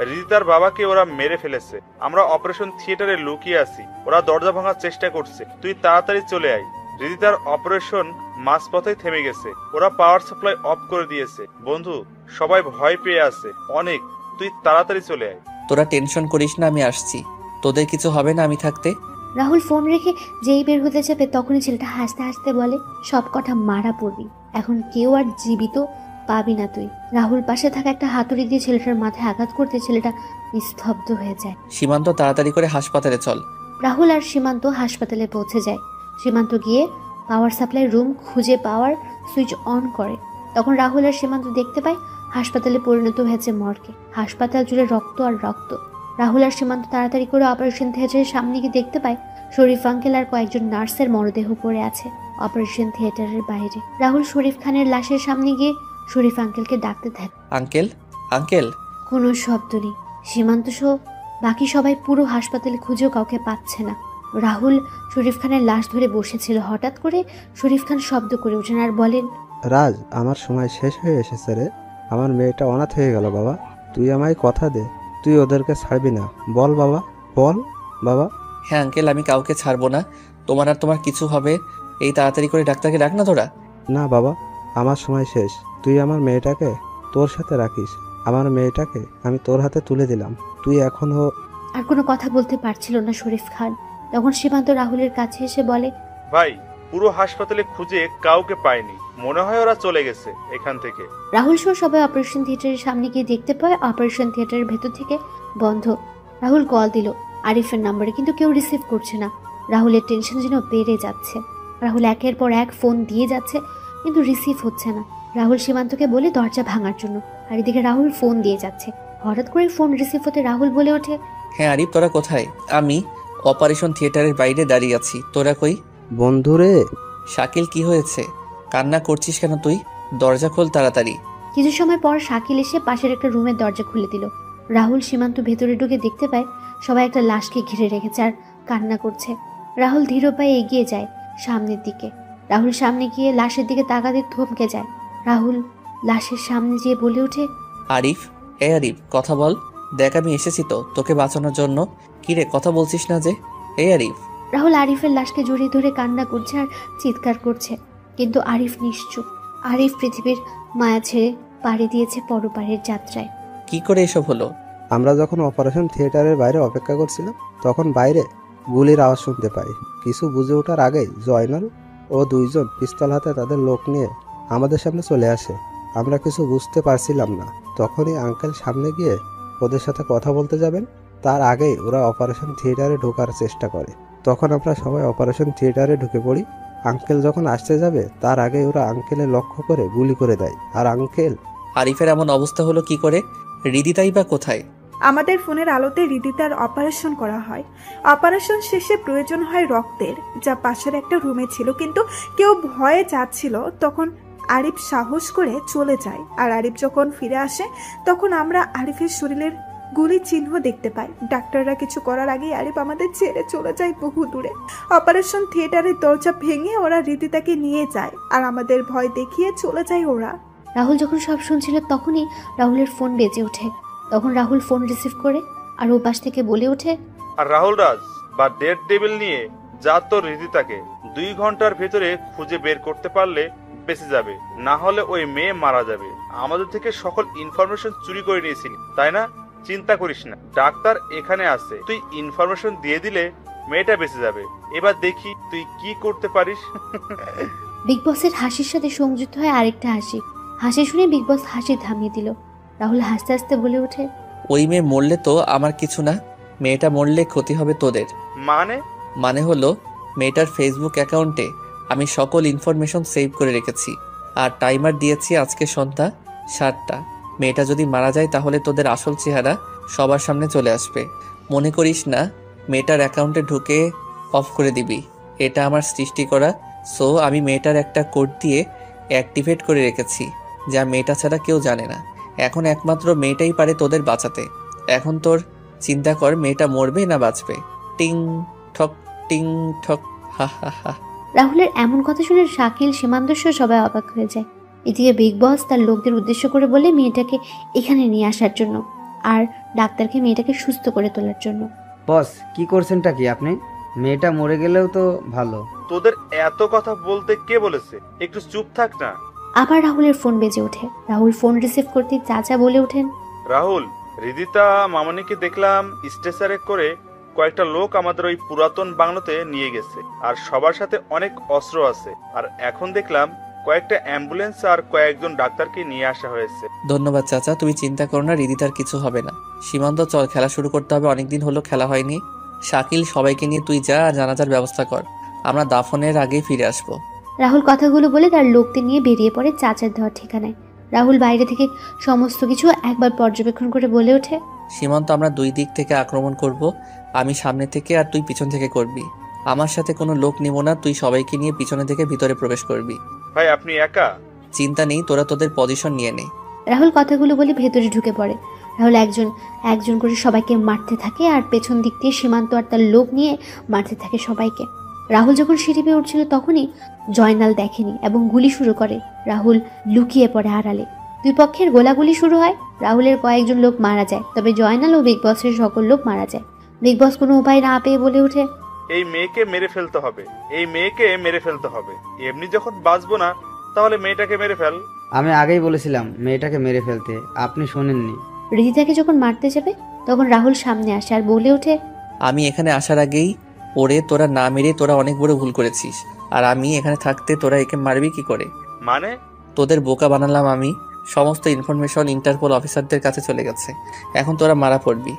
রিদিতার বাবাকে ওরা মেরে ফেলেছে। আমরা অপারেশন থিয়েটারে লুকিয়ে আছি, ওরা দরজা ভাঙার চেষ্টা করছে। তুই তাড়াতাড়ি চলে আয়। রিদিতার অপারেশন মাঝপথেই থেমে গেছে, ওরা পাওয়ার সাপ্লাই অফ করে দিয়েছে। বন্ধু, সবাই ভয় পেয়ে আছে অনেক, তুই তাড়াতাড়ি চলে আয়। তোরা টেনশন করিস না, আমি আসছি। তোদের কিছু হবে না আমি থাকতে। রাহুল ফোন রেখে যেই বের হতে যাবে তখনই ছেলেটা হাসতে হাসতে বলে, সব কটা মারা পড়বি, এখন কেউ আর জীবিত পাবি না তুই। রাহুল পাশে থাকা একটা হাতুড়ি দিয়ে ছেলেটার মাথায় আঘাত করতে ছেলেটা নিস্তব্ধ হয়ে যায়। সীমান্ত, তাড়াতাড়ি করে হাসপাতালে চল। রাহুল আর সীমান্ত হাসপাতালে পৌঁছে যায়। সীমান্ত গিয়ে পাওয়ার সাপ্লাই রুম খুঁজে পাওয়ার সুইচ অন করে। তখন রাহুল আর সীমান্ত দেখতে পায় হাসপাতালে পরিণত হয়েছে মর্গে। হাসপাতাল জুড়ে রক্ত আর রক্ত। রাহুল আর সীমান্ত তাড়াতাড়ি করে অপারেশন থিয়েটারের সামনে গিয়ে দেখতে পায় শরীফ আঙ্কেল আর কয়েকজন নার্সের মরদেহ পড়ে আছে অপারেশন থিয়েটারের বাইরে। রাহুল শরীফ খানের লাশের সামনে গিয়ে শরীফ আঙ্কেলকে ডাকতে থাকে। Uncle, uncle. কোনো শব্দ নেই। সীমান্ত সহ বাকি সবাই পুরো হাসপাতালে খুঁজেও কাউকে পাচ্ছে না। রাহুল শরীফ খানের লাশ ধরে বসেছিল। হঠাৎ করে শরীফ খান শব্দ করে ওঠেন আর বলেন, রাজ, আমার সময় শেষ হয়ে এসেছে রে। আমার মেয়েটা অনাথ হয়ে গেল বাবা। তুই আমায় কথা দে, তুই ওদেরকে ছাড়বি না। বল বাবা, বল বাবা। হ্যাঁ আঙ্কেল, আমি কাউকে ছাড়বো না। তোমার আর তোমার কিছু হবে, এই তাড়াতাড়ি করে ডাক্তারকে ডাক না তোরা। না বাবা, আমার সময় শেষ। তুই আমার মেয়েটাকে তোর সাথে রাখিস। আমার মেয়েটাকে আমি তোর হাতে তুলে দিলাম। তুই এখনো। আর কোনো কথা বলতে পারছিল না শরীফ খান। তখন সীমান্ত রাহুলের কাছে এসে বলে, ভাই, পুরো হাসপাতালে খুঁজে কাউকে পাইনি, মনে হয় ওরা চলে গেছে এখান থেকে। রাহুল সহ সবাই অপারেশন থিয়েটারের সামনে গিয়ে দেখতে পায় অপারেশন থিয়েটারের ভেতর থেকে বন্ধ। রাহুল কল দিল আরিফের নম্বরে, কিন্তু কেউ রিসিভ করছে না। রাহুলের টেনশন যেন বেড়ে যাচ্ছে। রাহুল একের পর এক ফোন দিয়ে যাচ্ছে, কিন্তু রিসিভ হচ্ছে না। রাহুল সীমান্তকে বলে দরজা ভাঙার জন্য, আর এদিকে রাহুল ফোন দিয়ে যাচ্ছে। হঠাৎ করে ফোন রিসিভ হতে রাহুল বলে ওঠে, হ্যাঁ আরিফ, তোরা কোথায়? আমি অপারেশন থিয়েটারের বাইরে দাঁড়িয়ে আছি। তোরা কই? বন্ধুরে। শাকিল, কি হয়েছে? কান্না করছিস কেন তুই? দরজা খোল তাড়াতাড়ি। কিছু সময় পর শাকিল এসে পাশের একটা রুমের দরজা খুলে দিল। রাহুল সীমান্ত ভেতরে ঢুকে দেখতে পায় সবাই একটা লাশকে ঘিরে রেখেছে আর কান্না করছে। রাহুল ধীর পায়ে এগিয়ে যায় সামনের দিকে। রাহুল সামনে গিয়ে লাশের দিকে তাকাতে থমকে যায়। রাহুল লাশের সামনে যেয়ে বলে ওঠে, আরিফ, আরিফ, কথা বল। দেখ আমি এসেছি তো তোকে বাঁচানোর জন্য। কিরে, কথা বলছিস না যে? আরিফ। রাহুল আরিফের লাশকে জড়িয়ে ধরে কান্না করছে আর চিৎকার করছে, কিন্তু আরিফ নিশ্চুপ। আরিফ পৃথিবীর মায়া ছেড়ে পাড়ি দিয়েছে পরপারের যাত্রায়। কি করে এসব হলো? আমরা যখন অপারেশন থিয়েটারের বাইরে অপেক্ষা করছিলাম তখন বাইরে গুলির আওয়াজ শুনতে পাই। কিছু বুঝে ওঠার আগেই জয়নাল ও দুইজন পিস্তল হাতে তাদের লোক নিয়ে আমাদের সামনে চলে আসে। আমরা কিছু বুঝতে পারছিলাম না। তখনই আঙ্কেল সামনে গিয়ে ওদের সাথে কথা বলতে যাবেন, তার আগেই ওরা অপারেশন থিয়েটারে ঢোকার চেষ্টা করে। তখন আমরা সবাই অপারেশন থিয়েটারে ঢুকে পড়ি। আঙ্কেল যখন আসতে যাবে তার আগে ওরা আঙ্কেলের লক্ষ্য করে গুলি করে দেয়। আর আঙ্কেল। আরিফের এমন অবস্থা হলো কি করে? রিদিতাই বা কোথায়? আমাদের ফোনের আলোতে হৃদিতার অপারেশন করা হয়। অপারেশন শেষে প্রয়োজন হয় রক্তের, যা পাশের একটা রুমে ছিল, কিন্তু কেউ ভয়ে যাচ্ছিল। তখন আরিফ সাহস করে চলে যায়। আর আরিফ যখন ফিরে আসে তখন আমরা আরিফের শরীরের গুলির চিহ্ন দেখতে পাই। ডাক্তাররা কিছু করার আগেই আরিফ আমাদের ছেড়ে চলে যায় বহু দূরে। অপারেশন থিয়েটারের দরজা ভেঙে ওরা হৃদিতাকে নিয়ে যায় আর আমাদের ভয় দেখিয়ে চলে যায় ওরা। রাহুল যখন সব শুনছিল তখনই রাহুলের ফোন বেজে ওঠে। তখন রাহুল ফোন রিসিভ করে আর ও পাশ থেকে বলে ওঠে, আর রাহুল রাজ বা ডেড টেবিল নিয়ে যা তোর হৃদিতাকে 2 ঘন্টার ভেতরে খুঁজে বের করতে পারলে বেঁচে যাবে, না হলে ওই মেয়ে মারা যাবে। আমাদের থেকে সকল ইনফরমেশন চুরি করে নিয়েছিলি, তাই না? চিন্তা করিস না, ডাক্তার এখানে আছে। তুই ইনফরমেশন দিয়ে দিলে মেয়েটা বেঁচে যাবে। এবার দেখি তুই কি করতে পারিস। বিগ বসের হাসির সাথে সংযুক্ত হয় আরেকটা হাসি। হাসি শুনে বিগ বস হাসি থামিয়ে দিল। রাহুল হাসতে হাসতে বলে ওঠে, ওই মেয়ে মরলে তো আমার কিছু না, মেয়েটা মরলে ক্ষতি হবে তোদের। মানে হলো মেয়েটার ফেসবুক অ্যাকাউন্টে আমি সকল ইনফরমেশন সেভ করে রেখেছি আর টাইমার দিয়েছি আজকে সন্ধ্যা 7টা। মেয়েটা যদি মারা যায় তাহলে তোদের আসল চেহারা সবার সামনে চলে আসবে। মনে করিস না মেয়েটার অ্যাকাউন্টে ঢুকে অফ করে দিবি। এটা আমার সৃষ্টি করা। সো আমি মেয়েটার একটা কোড দিয়ে অ্যাক্টিভেট করে রেখেছি, যা মেয়েটা ছাড়া কেউ জানে না। এখন একমাত্র মেয়েটাই পারে তোদের বাঁচাতে। এখন তোর চিন্তা কর, মেয়েটা মরবে না বাঁচবে। টিং ঠক, টিং ঠক, হা হা হা। রাহুলের এমন কথা শুনে শাকিল, সীমান্ত সহ সবাই অবাক হয়ে যায়। এদিকে বিগ বস তার লোকদের উদ্দেশ্য করে বলে মেয়েটাকে এখানে নিয়ে আসার জন্য আর ডাক্তারকে মেয়েটাকে সুস্থ করে তোলার জন্য। বস, কি করছেনটা কি আপনি? মেয়েটা মরে গেলেও তো ভালো। তোদের এত কথা বলতে কে বলেছে? একটু চুপ থাক না। আবার রাহুলের ফোন বেজে ওঠে। রাহুল ফোন রিসিভ করতে চাচা বলে ওঠেন, রাহুল, হৃদিতা মামনিকে দেখলাম স্ট্রেচারে করে কয়েকটা লোক আমাদের ওই পুরাতন বাংলোতে নিয়ে গেছে, আর সবার সাথে অনেক অস্ত্র আছে। আর এখন দেখলাম কয়েকটা অ্যাম্বুলেন্স আর কয়েকজন ডাক্তারকে নিয়ে আসা হয়েছে। ধন্যবাদ চাচা, তুমি চিন্তা করো না, রিদিতার কিছু হবে না। সীমান্ত, চল খেলা শুরু করতে হবে, অনেকদিন হলো খেলা হয়নি। শাকিল, সবাইকে নিয়ে তুই যা, জানাজার ব্যবস্থা কর, আমরা দাফনের আগেই ফিরে আসবো। রাহুল কথাগুলো বলে তার লোকদের নিয়ে বেরিয়ে পড়ে চাচার দেওয়ার ঠিকানায়। রাহুল বাইরে থেকে সমস্ত কিছু একবার পর্যবেক্ষণ করে বলে ওঠে, সীমান্ত, আমরা দুই দিক থেকে আক্রমণ করব, আমি সামনে থেকে আর তুই পিছন থেকে করবি। আমার সাথে কোনো লোক নিব না, তুই সবাইকে নিয়ে পিছনে থেকে ভিতরে প্রবেশ করবি। ভাই আপনি একা? চিন্তা নেই, তোরা তোদের পজিশন নিয়ে নে। রাহুল কথাগুলো বলে ভেতরে ঢুকে পড়ে। রাহুল একজন একজন করে সবাইকে মারতে থাকে আর পেছন দিক দিয়ে সীমান্ত আর তার লোক নিয়ে মারতে থাকে সবাইকে। রাহুল যখন সিঁড়ি পেয়ে উঠছিল তখনই জয়নাল দেখেনি এবং গুলি শুরু করে। রাহুল লুকিয়ে পড়ে আড়ালে। দুই পক্ষের গোলাগুলি শুরু হয়। রাহুলের কয়েকজন লোক মারা যায়, তবে জয়নাল ও বিগ বসের সকল লোক মারা যায়। বিগ বস কোনো উপায় না পেয়ে বলে ওঠে, এই মেয়েকে মেরে ফেলতে হবে, এই মেয়েকে মেরে ফেলতে হবে। এমনি যখন বাঁচবো না, তাহলে মেয়েটাকে মেরে ফেল। আমি আগেই বলেছিলাম মেয়েটাকে মেরে ফেলতে, আপনি শোনেননি। রিদিতাকে যখন মারতে যাবে তখন রাহুল সামনে আসে আর বলে ওঠে, আমি এখানে আসার আগেই ওরে তোরা না মেরে তোরা অনেক বড় ভুল করেছিস, আর আমি এখানে থাকতে তোরা একে মারবি কি করে? মানে? তোদের বোকা বানালাম আমি, সমস্ত ইনফরমেশন ইন্টারপোল অফিসারদের কাছে চলে গেছে, এখন তোরা মারা পড়বি।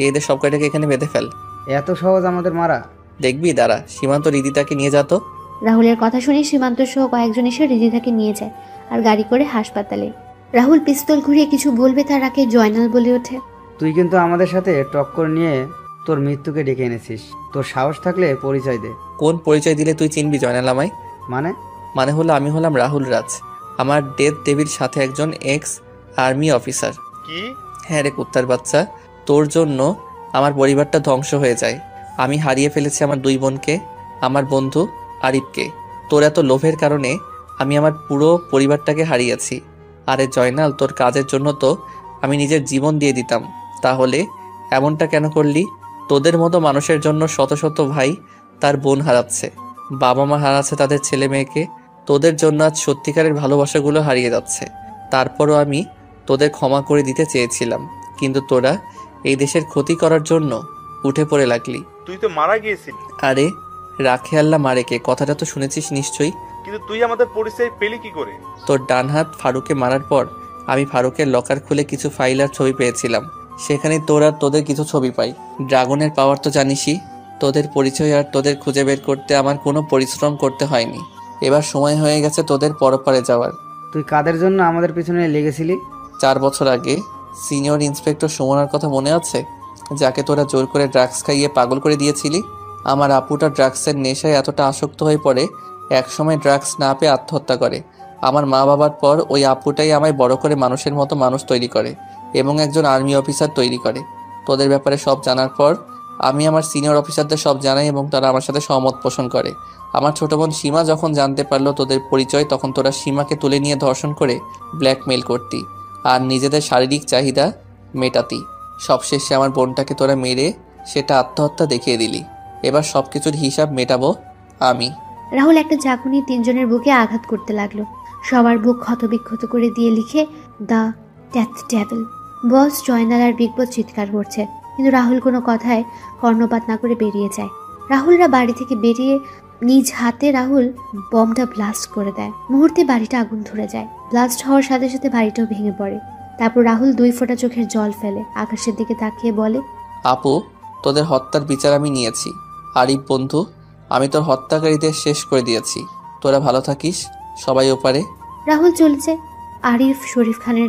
এদের সব কয়টাকে এখানে বেঁধে ফেল। এত সহজ আমাদের মারা? দেখবি, দাঁড়া, সীমান্ত রিদিতাকে নিয়ে যা তো। রাহুলের কথা শুনে সীমান্ত সহ কয়েকজন এসে রিদিতাকে নিয়ে যায় আর গাড়ি করে হাসপাতালে। রাহুল পিস্তল ঘুরিয়ে কিছু বলবে তার আগে জয়নাল বলে ওঠে, তুই কিন্তু আমাদের সাথে টক্কর নিয়ে তোর মৃত্যুকে ডেকে এনেছিস। তোর সাহস থাকলে পরিচয় দে। কোন পরিচয় দিলে তুই চিনবি জয়নাল আমায়? মানে হলো আমি হলাম রাহুল রাজ, আমার ডেথ দেবীর সাথে একজন এক্স আর্মি অফিসার। কি? হ্যাঁ রে কুত্তার বাচ্চা, তোর জন্য আমার পরিবারটা ধ্বংস হয়ে যায়। আমি হারিয়ে ফেলেছি আমার দুই বোনকে, আমার বন্ধু আরিফকে। তোর এত লোভের কারণে আমি আমার পুরো পরিবারটাকে হারিয়েছি। আরে জয়নাল, তোর কাজের জন্য তো আমি নিজের জীবন দিয়ে দিতাম, তাহলে এমনটা কেন করলি? তোদের মতো মানুষের জন্য শত শত ভাই তার বোন হারাচ্ছে, বাবা মা হারাচ্ছে তাদের ছেলে মেয়েকে। তোদের জন্য আজ সত্যিকারের ভালোবাসাগুলো হারিয়ে যাচ্ছে। তারপরও আমি তোদের ক্ষমা করে দিতে চেয়েছিলাম, কিন্তু তোরা এই দেশের ক্ষতি করার জন্য উঠে পড়ে লাগলি। তুই তো মারা গিয়েছিলি। আরে রাখে আল্লাহ মারেকে, কথাটা তো শুনেছিস নিশ্চয়ই। কিন্তু তুই আমাদের পরিচয় পেলি কি করে? তোর ডান হাত ফারুককে মারার পর আমি ফারুকের লকার খুলে কিছু ফাইল আর ছবি পেয়েছিলাম, সেখানে তোর আর তোদের কিছু ছবি পাই। ড্রাগনের পাওয়ার তো জানিসই, তোদের পরিচয় আর তোদের খুঁজে বের করতে আমার কোনো পরিশ্রম করতে হয়নি। এবার সময় হয়ে গেছে তোদের পরপারে যাওয়ার। তুই কাদের জন্য আমাদের পিছনে লেগেছিলি? 4 বছর আগে সিনিয়র ইন্সপেক্টর সুমনার কথা মনে আছে, যাকে তোরা জোর করে ড্রাগস খাইয়ে পাগল করে দিয়েছিলি? আমার আপুটা ড্রাগসের নেশায় এতটা আসক্ত হয়ে পড়ে, একসময় ড্রাগস না পেয়ে আত্মহত্যা করে। আমার মা বাবার পর ওই আপুটাই আমায় বড় করে মানুষের মতো মানুষ তৈরি করে এবং একজন আর্মি অফিসার তৈরি করে। তোদের ব্যাপারে সব জানার পর আমি আমার সিনিয়র অফিসারদের সব জানাই এবং তারা আমার সাথে সহমত পোষণ করে। আমার ছোট বোন সীমা যখন জানতে পারলো তোদের পরিচয়, তখন তোরা সীমাকে তুলে নিয়ে ধর্ষণ করে ব্ল্যাকমেইল করতি আর নিজেদের শারীরিক চাহিদা মেটাতি। সবশেষে আমার বোনটাকে তোরা মেরে সেটা আত্মহত্যা দেখিয়ে দিলি। এবার সব কিছুর হিসাব মেটাবো আমি। রাহুল একটা চাকু নিয়ে তিনজনের বুকে আঘাত করতে লাগলো। সবার বুক ক্ষতবিক্ষত করে দিয়ে লিখে, the death devil. Boss, Joynal আর বিগ বস চিৎকার করছে, কিন্তু রাহুল কোনো কথায় কর্ণপাত না করে বেরিয়ে যায়। রাহুলরা বাড়ি থেকে বেরিয়ে নিজ হাতে রাহুল বমটা ব্লাস্ট করে দেয়। মুহূর্তে বাড়িটা আগুন ধরে যায়। ব্লাস্ট হওয়ার সাথে সাথে বাড়িটাও ভেঙে পড়ে। তারপর রাহুল 2 ফোঁটা চোখের জল ফেলে, আকাশের দিকে তাকিয়ে বলে, আপু, তোদের হত্যার বিচার আমি নিয়েছি। আরিফ বন্ধু, আমি তোর হত্যাকারীদের শেষ করে দিয়েছি। তোরা ভালো থাকিস, সবাই ওপারে। রাহুল চলে যায়। আরিফ শরীফ খানের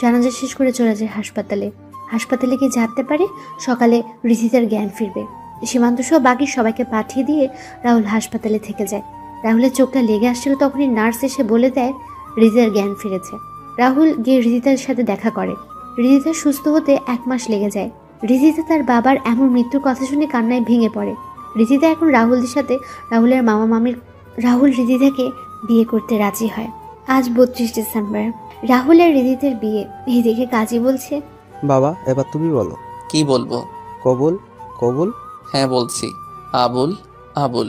জানাজা শেষ করে চলে যায় হাসপাতালে। হাসপাতালে গিয়ে জানতে পারে সকালে রিজিতের জ্ঞান ফিরবে। সীমান্ত সহ বাকি সবাইকে পাঠিয়ে দিয়ে রাহুল হাসপাতালে থেকে যায়। রাহুলের চোখটা লেগে আসছিল, তখনই নার্স এসে বলে দেয় রিজিতের জ্ঞান ফিরেছে। রাহুল গিয়ে রিজিতার সাথে দেখা করে। রিজিতা সুস্থ হতে 1 মাস লেগে যায়। রিজিতা তার বাবার এমন মৃত্যুর কথা শুনে কান্নায় ভেঙে পড়ে। রিজিতা এখন রাহুলদের সাথে রাহুলের মামা মামির। রাহুল রিজিতাকে বিয়ে করতে রাজি হয়। আজ 32 ডিসেম্বর, রাহুল আর রিদিতের বিয়ে। এই দেখে কাজী বলছে, বাবা এবার তুমি বলো। কি বলবো? কবুল কবুল। হ্যাঁ বলছি, আবুল আবুল।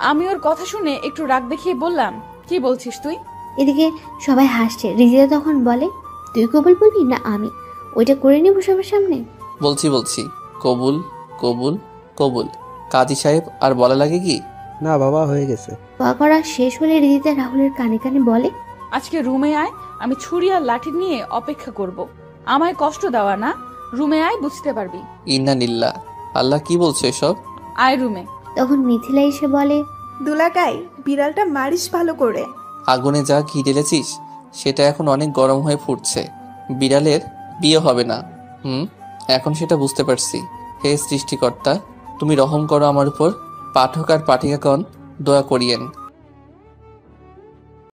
আমি ওর কথা শুনে একটু রাগ দেখিয়ে বললাম, কি বলছিস তুই? এদিকে সবাই হাসছে। রিদিতা তখন বলে, তুই কবুল বলবি না আমি? ওইটা করে নেব সবার সামনে। বলছি কবুল কবুল কবুল। কাজী সাহেব আর বলা লাগে কি? না বাবা, হয়ে গেছে। দোয়া করা শেষ হলে রিদিতা রাহুলের কানে কানে বলে, আজকে রুমে আয়, আমি ছুরি আর লাঠি নিয়ে অপেক্ষা করব। আমায় কষ্ট দেওয়া না, রুমে আয়, বুঝতে পারবি। ইন্না নিল্লা, আল্লাহ কি বলছো এসব? আয় রুমে। তখন মিথিলা এসে বলে, দুলাগাই, বিড়ালটা মারিস ভালো করে। আগুনে যা ঘি ঢেলেছিস সেটা এখন অনেক গরম হয়ে ফুটছে। বিড়ালের বিয়ে হবে না। এখন সেটা বুঝতে পারছি। হে সৃষ্টিকর্তা, তুমি রহম করো আমার উপর। পাঠক আর পাঠিকাগণ দোয়া করিয়েন।